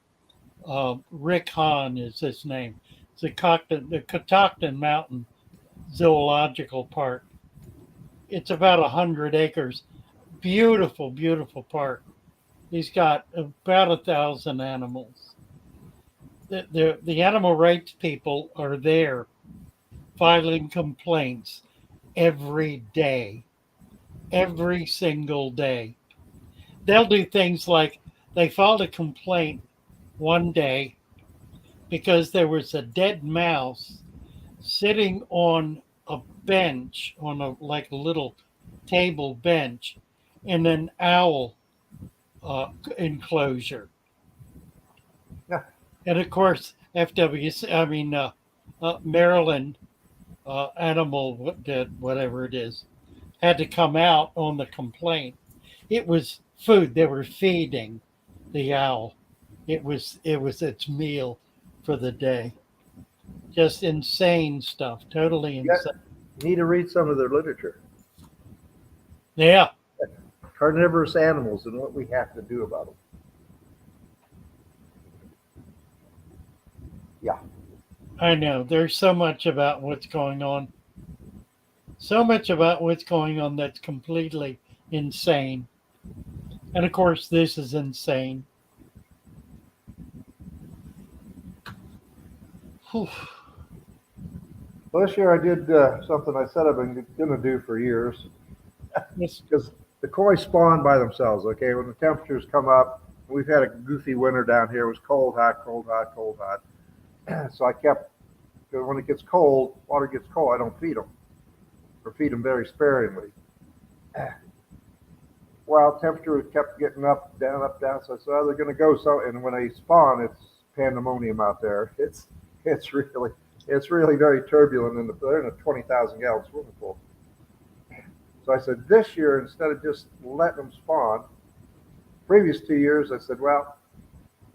Rick Hahn is his name. It's the Catoctin Mountain Zoological Park. It's about 100 acres. Beautiful, beautiful park. He's got about 1,000 animals. The animal rights people are there filing complaints every day, every single day. They'll do things like they filed a complaint one day because there was a dead mouse sitting on a bench, on like a little table bench in an owl enclosure. Yeah. And of course, Maryland animal, whatever it is, had to come out on the complaint. It was food. They were feeding the owl. It was its meal for the day. Just insane stuff. Totally Yeah. insane. You need to read some of their literature. Yeah, Carnivorous animals and what we have to do about them. Yeah. I know. There's so much about what's going on. So much about what's going on that's completely insane. And of course, this is insane. Whew. Well, this year I did something I said I've been going to do for years. Yes. Because the koi spawn by themselves, okay? When the temperatures come up, we've had a goofy winter down here. It was cold, hot, cold, hot, cold, hot. So I kept, when it gets cold, water gets cold, I don't feed them. Or feed them very sparingly. Well, temperature kept getting up, down, so I said, oh, they're going to go. So, and when they spawn, it's pandemonium out there. It's really very turbulent. They're in a 20,000 gallon swimming pool. So I said, this year, instead of just letting them spawn, previous 2 years, I said, well,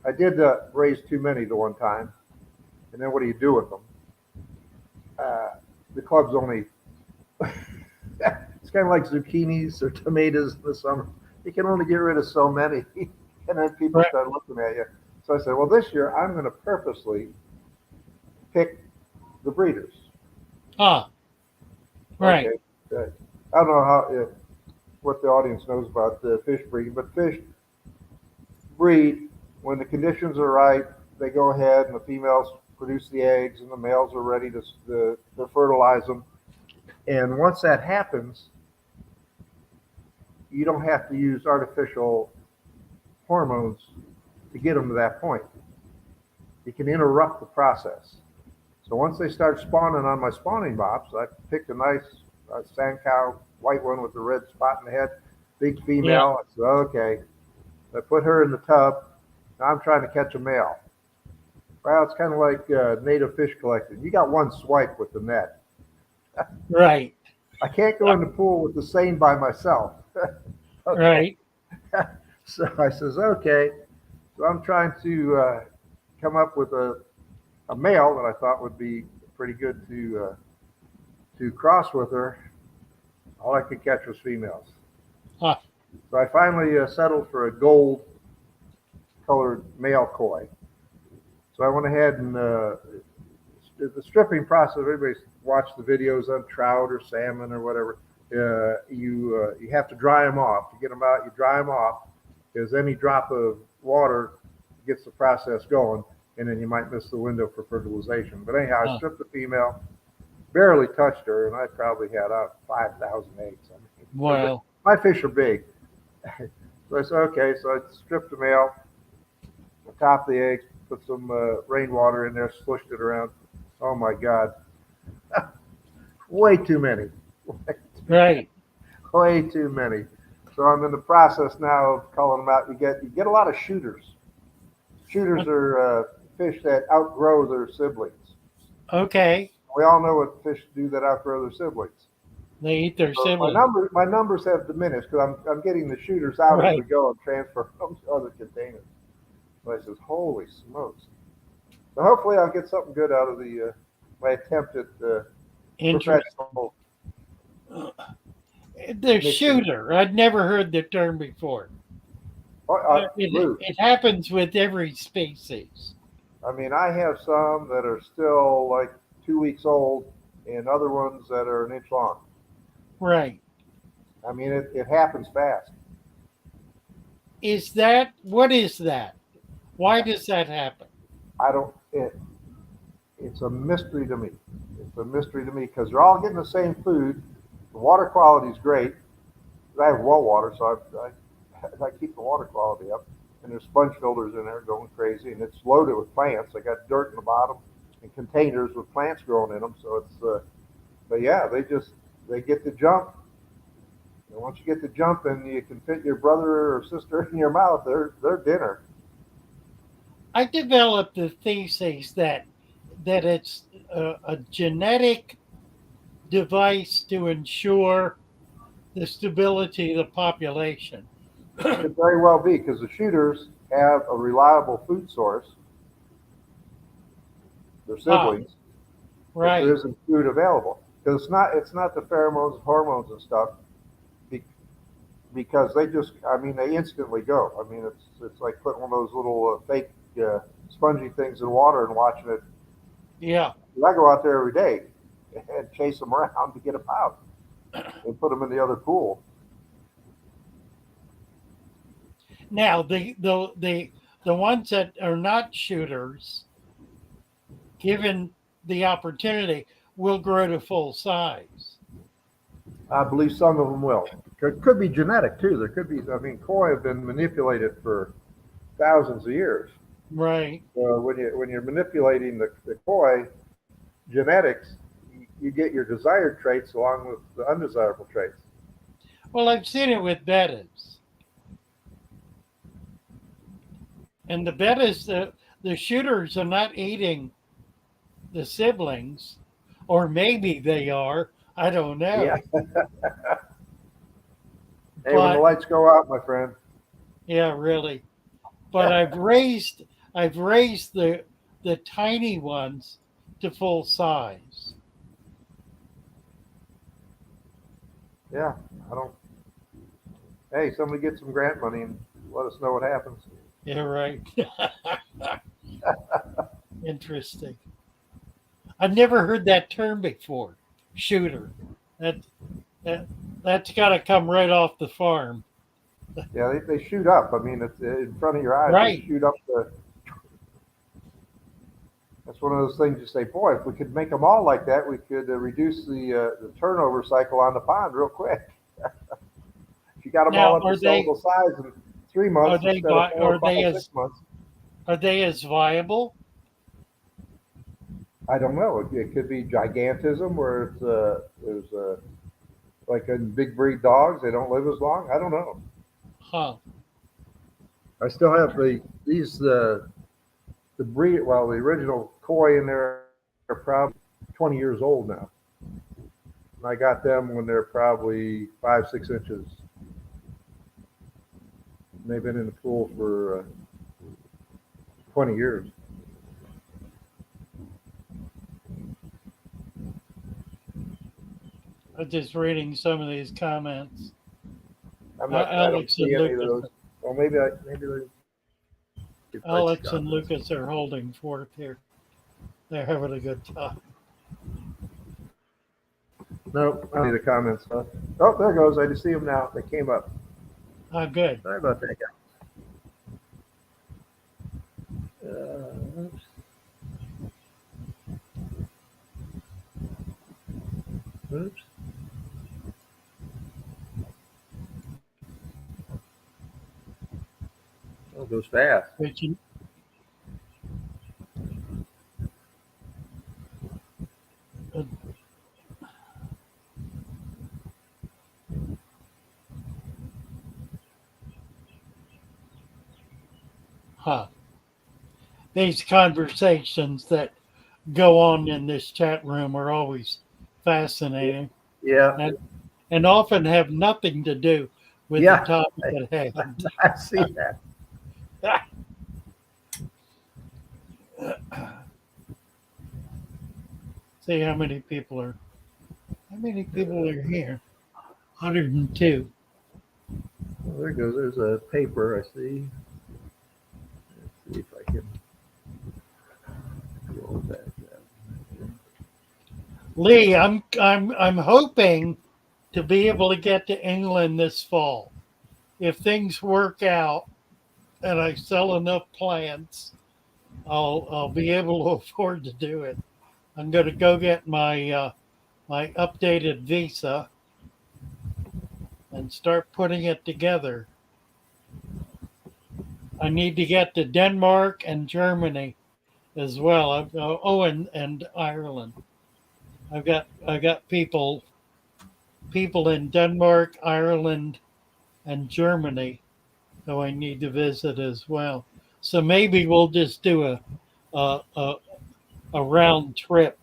I did raise too many the one time. And then what do you do with them? The club's only, it's kind of like zucchinis or tomatoes in the summer. You can only get rid of so many. And then people start looking at you. So I said, well, this year, I'm going to purposely pick the breeders. Ah, right. Okay. I don't know what the audience knows about the fish breeding, but fish breed when the conditions are right. They go ahead and the females produce the eggs, and the males are ready to fertilize them. And once that happens, you don't have to use artificial hormones to get them to that point. You can interrupt the process. So once they start spawning on my spawning box, I picked a nice sand cow, white one with the red spot in the head, big female. I said, okay. I put her in the tub. Now I'm trying to catch a male. Well, it's kind of like native fish collecting. You got one swipe with the net. Right. I can't go in the pool with the seine by myself. Right. So I says, okay. So I'm trying to come up with a male that I thought would be pretty good to cross with her. All I could catch was females. Huh. So I finally settled for a gold colored male koi. So I went ahead and the stripping process. Everybody's watched the videos on trout or salmon or whatever. You have to dry them off. To get them out, you dry them off because any drop of water gets the process going, and then you might miss the window for fertilization. But anyhow, I stripped the female, barely touched her, and I probably had 5,000 eggs. I mean, Wow. my fish are big. So I said, okay, so I stripped the male, top the eggs, put some rainwater in there, slushed it around. Oh my God. Way too many. Right. Way too many. So I'm in the process now of culling them out. You get a lot of shooters. Shooters are fish that outgrow their siblings. Okay. We all know what fish do that after other siblings. They eat their So siblings. my numbers have diminished because I'm getting the shooters out as Right. we go and transfer them to other containers. So I says, holy smokes! So hopefully I'll get something good out of the my attempt at Interesting. professional The mixing. shooter. I'd never heard the term before. Lou, It happens with every species. I mean, I have some that are still like 2 weeks old, and other ones that are an inch long. Right. I mean, it happens fast. What is that? Why does that happen? I don't. It's a mystery to me. It's a mystery to me because they're all getting the same food. The water quality is great. I have well water, so I keep the water quality up. And there's sponge filters in there going crazy, and it's loaded with plants. I got dirt in the bottom and containers with plants growing in them. So it's, but yeah, they get the jump. And once you get the jump, and you can fit your brother or sister in your mouth, they're dinner. I developed the thesis that it's a genetic device to ensure the stability of the population. Could very well be because the shooters have a reliable food source. Their siblings, if Right. there isn't food available, because it's not the pheromones, hormones, and stuff. Because they instantly go. I mean, it's like putting one of those little fake spongy things in water and watching it. Yeah. I go out there every day and chase them around to get them out and put them in the other pool. Now the ones that are not shooters, given the opportunity, will grow to full size. I believe some of them will. Could be genetic too. There could be. I mean, koi have been manipulated for thousands of years. Right. When you're manipulating the koi genetics, you get your desired traits along with the undesirable traits. Well, I've seen it with bettas. And the bettas, the shooters are not eating the siblings, or maybe they are. I don't know. Yeah. Hey, when the lights go out, my friend. Yeah, really. But I've raised the tiny ones to full size. Yeah, I don't. Hey, somebody get some grant money and let us know what happens. Yeah, right. Interesting. I've never heard that term before. Shooter. That's got to come right off the farm. Yeah, they shoot up. I mean, it's in front of your eyes. Right. They shoot up. That's one of those things you say, boy, if we could make them all like that, we could reduce the turnover cycle on the pond real quick. If you got them Now, all up to sellable size in 3 months instead of 4, 5, 6 months. Are they as viable? I don't know. It could be gigantism, where there's like in big breed dogs, they don't live as long. I don't know. Huh. I still have the breed. Well, the original koi in there are probably 20 years old now. And I got them when they're probably 5, 6 inches. And they've been in the pool for 20 years. I'm just reading some of these comments. I don't see any of those. Well, maybe Alex and Lucas are holding forth here. They're having a good time. No, I don't need the comments. Oh, there goes. I just see them now. They came up. Oh, good. Sorry about that, guy. Oops. Oh, it goes fast. But you, huh. These conversations that go on in this chat room are always fascinating Yeah, and often have nothing to do with the yeah, topic at hand. I see that. See how many people are here. 102. Well, there goes. There's a paper I see. Let's see if I can roll that down. Lee, I'm hoping to be able to get to England this fall. If things work out and I sell enough plants, I'll be able to afford to do it. I'm going to go get my updated visa and start putting it together. I need to get to Denmark and Germany as well. And Ireland. I got people in Denmark, Ireland, and Germany who I need to visit as well. So maybe we'll just do a, a, a round trip.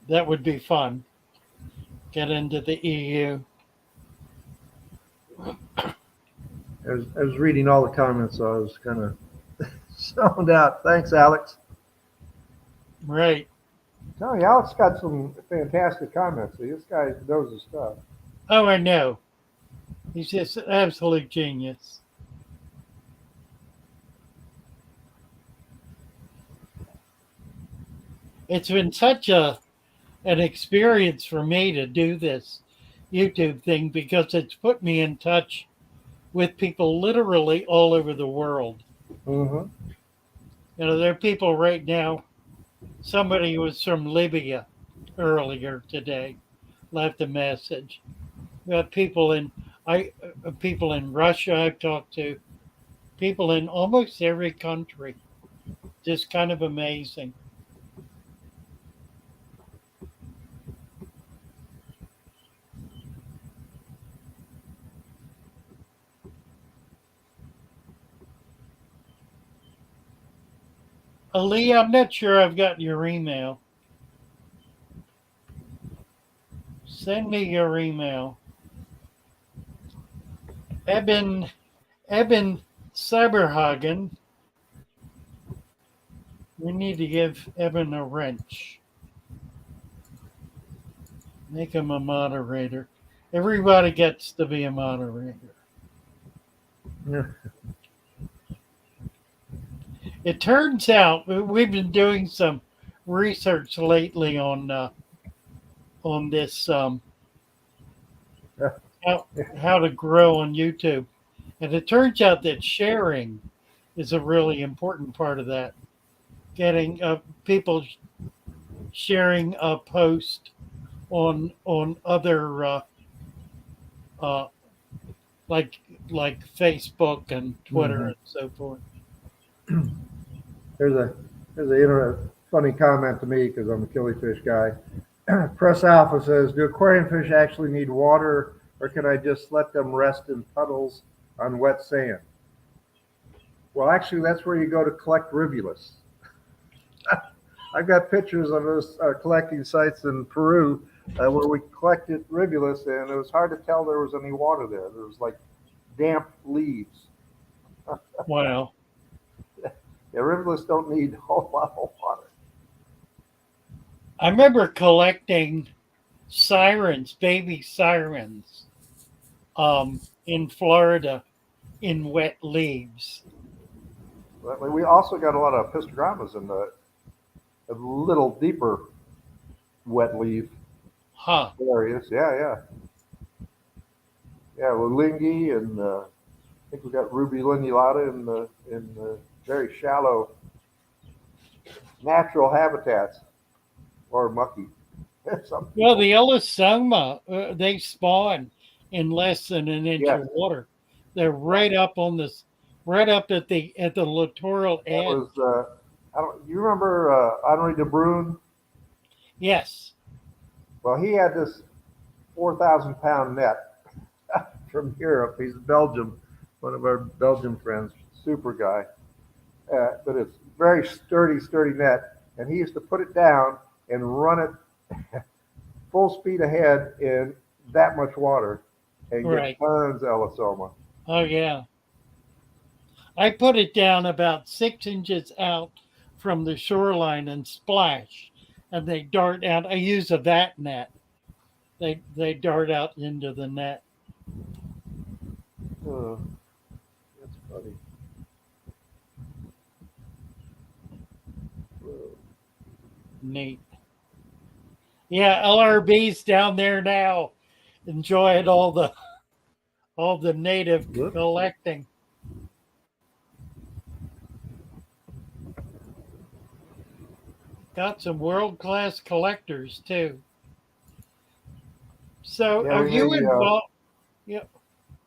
That would be fun. Get into the EU. I was reading all the comments, so I was kind of zoned out. Thanks, Alex. Right. Tell you, Alex got some fantastic comments. See, this guy knows his stuff. Oh, I know. He's just an absolute genius. It's been such an experience for me to do this YouTube thing because it's put me in touch with people literally all over the world. Mm-hmm. There are people right now. Somebody was from Libya earlier today, left a message. We have people in Russia I've talked to, people in almost every country. Just kind of amazing. Ali, I'm not sure I've got your email. Send me your email. Eben Cyberhagen. We need to give Eben a wrench. Make him a moderator. Everybody gets to be a moderator. Yeah. It turns out we've been doing some research lately on this how to grow on YouTube, and it turns out that sharing is a really important part of that. Getting people sharing a post on other like Facebook and Twitter Mhm. and so forth. There's a funny comment to me because I'm a killifish guy. Press Alpha says, "Do aquarium fish actually need water, or can I just let them rest in puddles on wet sand?" Well, actually, that's where you go to collect rivulus. I've got pictures of those collecting sites in Peru where we collected rivulus, and it was hard to tell there was any water there. There was like damp leaves. Wow. Yeah, rivulus don't need a whole lot of water. I remember collecting sirens, baby sirens, in Florida in wet leaves. But we also got a lot of pistogrammas in the a little deeper wet leaf Huh. areas. Yeah. Lulingi, and I think we got ruby lineata in the very shallow natural habitats, or mucky. Some Well, people, the Ellisoma, they spawn in less than an inch yes, of water. They're right up on this, right up at the littoral that edge. was. I don't. You remember Henri de Bruyne? Yes. Well, he had this 4,000-pound net from Europe. He's Belgium, one of our Belgian friends, super guy. But it's very sturdy net. and he used to put it down and run it full speed ahead in that much water and Right. get tons of Elisoma. Oh yeah. I put it down about 6 inches out from the shoreline and splash, and they dart out. I use a vat net. They dart out into the net. Oh, that's funny. Neat. Yeah, LRB's down there now, enjoying all the native Whoops. collecting. Got some world class collectors too. So, Yeah, are we you may. involved? Yeah.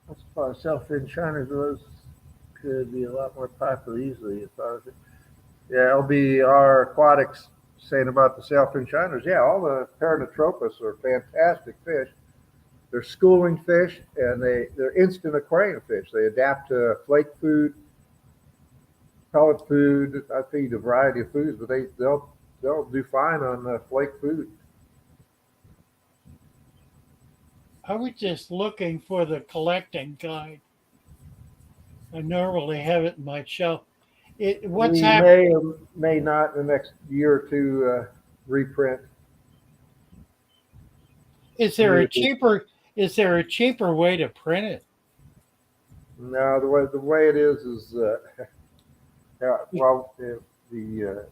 That's probably self-fin China's those could be a lot more popular easily if I was. Yeah, LBR Aquatics saying about the self-fin Chinas. Yeah, all the Paranotropus are fantastic fish. They're schooling fish and they're instant aquarium fish. They adapt to flake food, pellet food. I feed a variety of foods, but they'll do fine on flake food. I was just looking for the collecting guide. I normally have it in my shelf. What's We happening? may or may not in the next year or two reprint. Is The there a new cheaper? Is there a cheaper way to print it? No, the way it is yeah, well the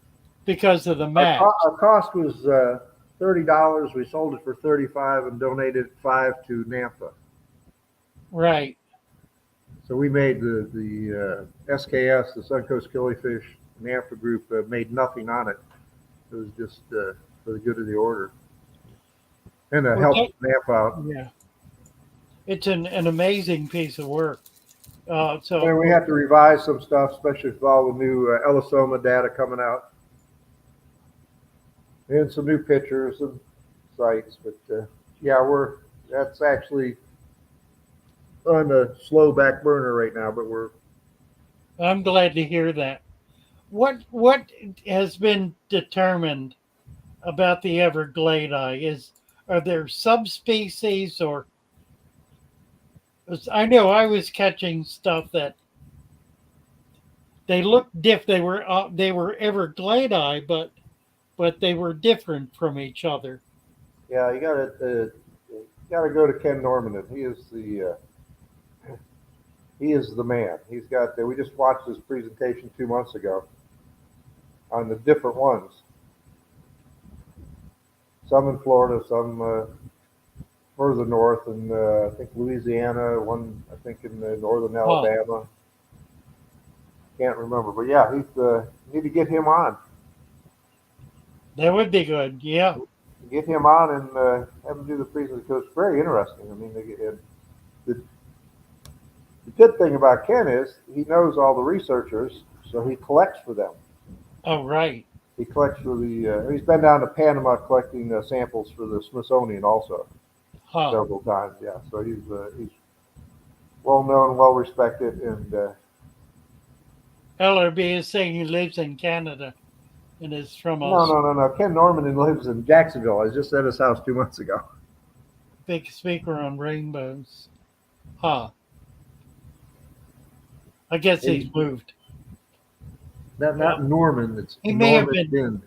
Because of the maps, our cost was $30. We sold it for 35 and donated 5 to Nampa. right? So we made the SKS, the Suncoast Killifish Nampa group made nothing on it. It was just for the good of the order and to Well, help Nampa out. yeah, it's an amazing piece of work. And we had to revise some stuff, especially with all the new Elisoma data coming out, and some new pictures and sites. But yeah, that's actually on the slow back burner right now. But we're I'm glad to hear that. What has been determined about the Everglade? Are there subspecies or? 'Cause I know I was catching stuff that they looked they were Everglade, but they were different from each other. yeah, you gotta go to Ken Norman. He is the man. He's got we just watched his presentation 2 months ago on the different ones. Some in Florida, some further north, and I think Louisiana. One I think in northern Huh? Alabama. Can't remember, but yeah, he's need to get him on. That would be good. Yeah. Get him on and have him do the presentation because it's very interesting. I mean, the the good thing about Ken is he knows all the researchers, so he collects for them. Oh, right. He collects for he's been down to Panama collecting samples for the Smithsonian also Huh? several times. Yeah, so he's well known, well respected, and LRB is saying he lives in Canada and is from no, a no, no, no. Ken Norman lives in Jacksonville. I was just at his house 2 months ago. big speaker on rainbows. Huh? I guess he's moved. Not Norman. It's He may have Norman been Din.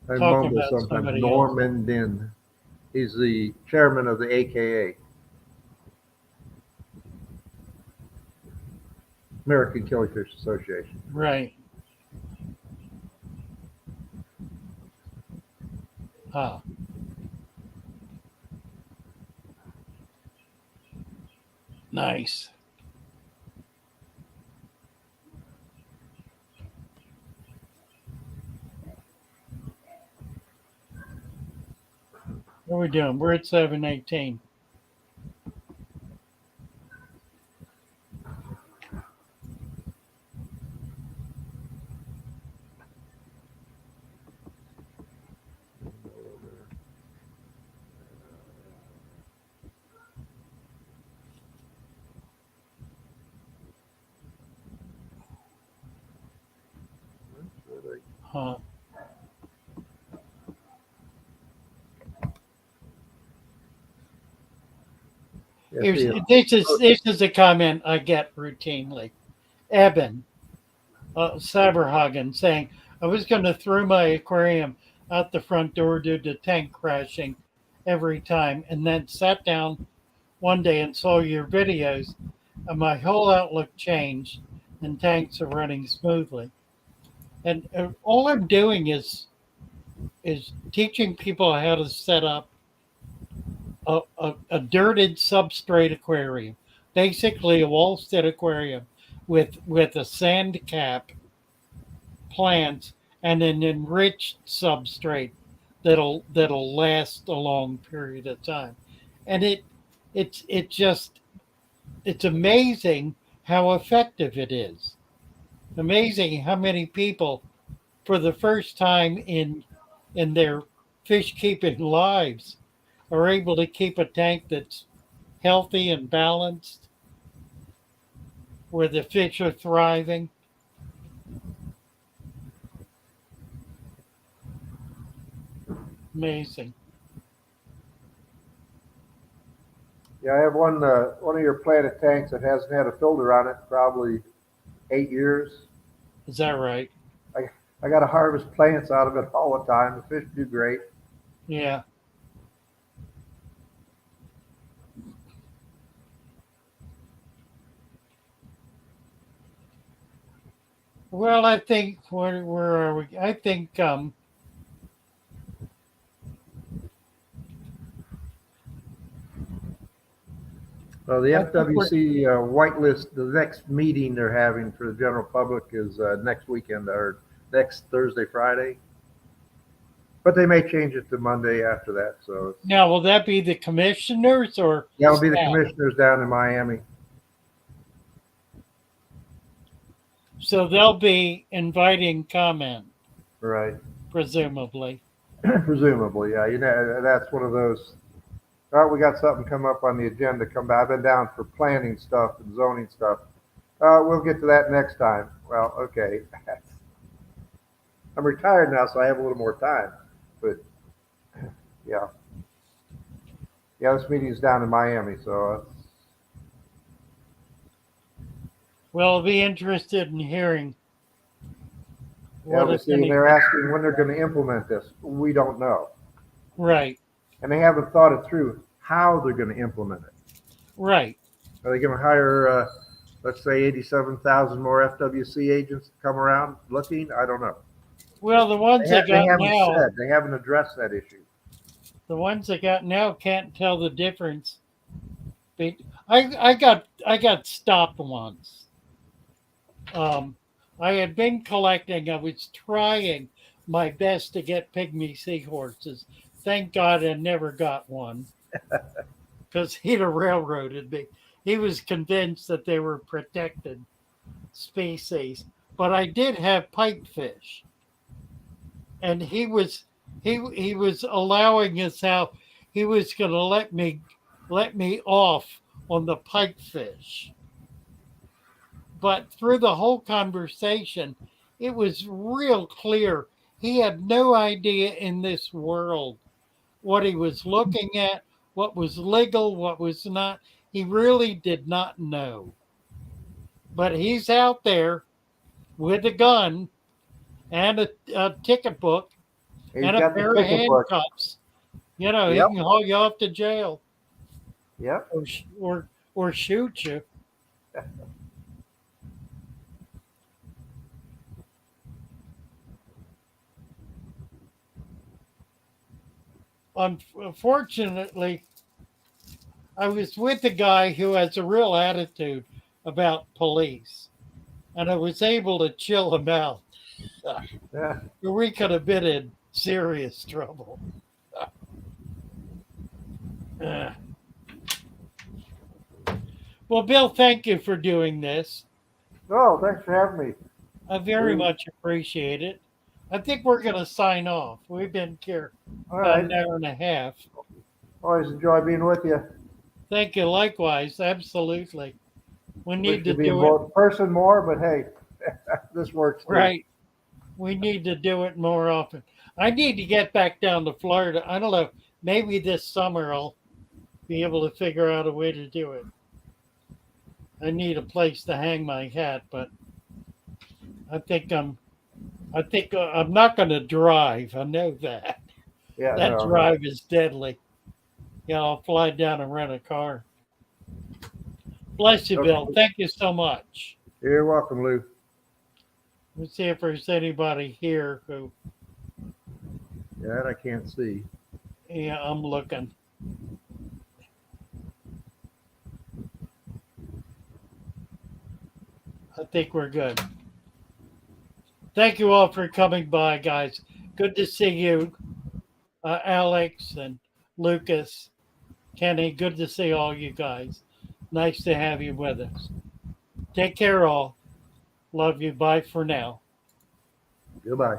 I talking mumble about sometimes. somebody else. Norman Din. He's the chairman of the AKA, American Killifish Association. Right. Huh? Nice. What are we doing? We're at 7:18. Huh? If the, This is a comment I get routinely. Eben Saberhagen saying, I was going to throw my aquarium out the front door due to tank crashing every time, and then sat down one day and saw your videos, and my whole outlook changed, and tanks are running smoothly. And all I'm doing is teaching people how to set up a dirted substrate aquarium, basically a wall sit aquarium with a sand cap, plants, and an enriched substrate that'll last a long period of time. And it's amazing how effective it is. Amazing how many people for the first time in their fish keeping lives are able to keep a tank that's healthy and balanced, where the fish are thriving. Amazing. yeah, I have one of your planted tanks that hasn't had a filter on it probably 8 years. Is that right? I got to harvest plants out of it all the time. The fish do great. Yeah. Well, I think where are we? I think Well, the I think we're- FWC whitelist, the next meeting they're having for the general public is next weekend or next Thursday, Friday. But they may change it to Monday after that. So now will that be the commissioners or that will be the staff? commissioners down in Miami. So they'll be inviting comment, Right. presumably. Presumably, yeah. You know, that's one of those. All right, we got something come up on the agenda. Come back. I've been down for planning stuff and zoning stuff. We'll get to that next time. Well, okay. I'm retired now, so I have a little more time. But yeah, this meeting is down in Miami, so Well, I'll be interested in hearing yeah, what we'll if see. any. They're asking when they're going to implement this. We don't know, Right, and they haven't thought it through how they're going to implement it. right. Are they going to hire, let's say, 87,000 more FWC agents to come around looking? I don't know. Well, the ones They that got haven't now, said. They haven't addressed that issue. the ones that got now can't tell the difference. I got stopped once. I had been collecting. I was trying my best to get pygmy seahorses. Thank God I never got one because he'd have railroaded me. He was convinced that they were protected species, but I did have pipefish, and he was allowing us out. He was going to let me off on the pipefish. But through the whole conversation, it was real clear he had no idea in this world what he was looking at, what was legal, what was not. He really did not know. But he's out there with a gun and a ticket book He's and a got the pair of ticket book. handcuffs. You know, Yep. he can haul you off to jail Yep. or shoot you. Unfortunately, I was with a guy who has a real attitude about police, and I was able to chill him out. Yeah. We could have been in serious trouble. Well, Bill, thank you for doing this. Oh, thanks for having me. I very much appreciate it. I think we're going to sign off. We've been here All about right. an hour and a half. Always enjoy being with you. Thank you. Likewise. Absolutely. We need Wish to to be in do it. person more, but hey, this works. Too. Right. We need to do it more often. I need to get back down to Florida. I don't know. Maybe this summer be able to figure out a way to do it. I need a place to hang my hat, but I think I'm not going to drive. I know that. Yeah, That no, drive is deadly. Yeah, I'll fly down and rent a car. Bless you, Okay. Bill. Thank you so much. you're welcome, Lou. Let's see if there's anybody here who, Yeah, that I can't see. yeah, I'm looking. I think we're good. Thank you all for coming by, guys. Good to see you, Alex and Lucas, Kenny. Good to see all you guys. Nice to have you with us. Take care, all. Love you. Bye for now. Goodbye.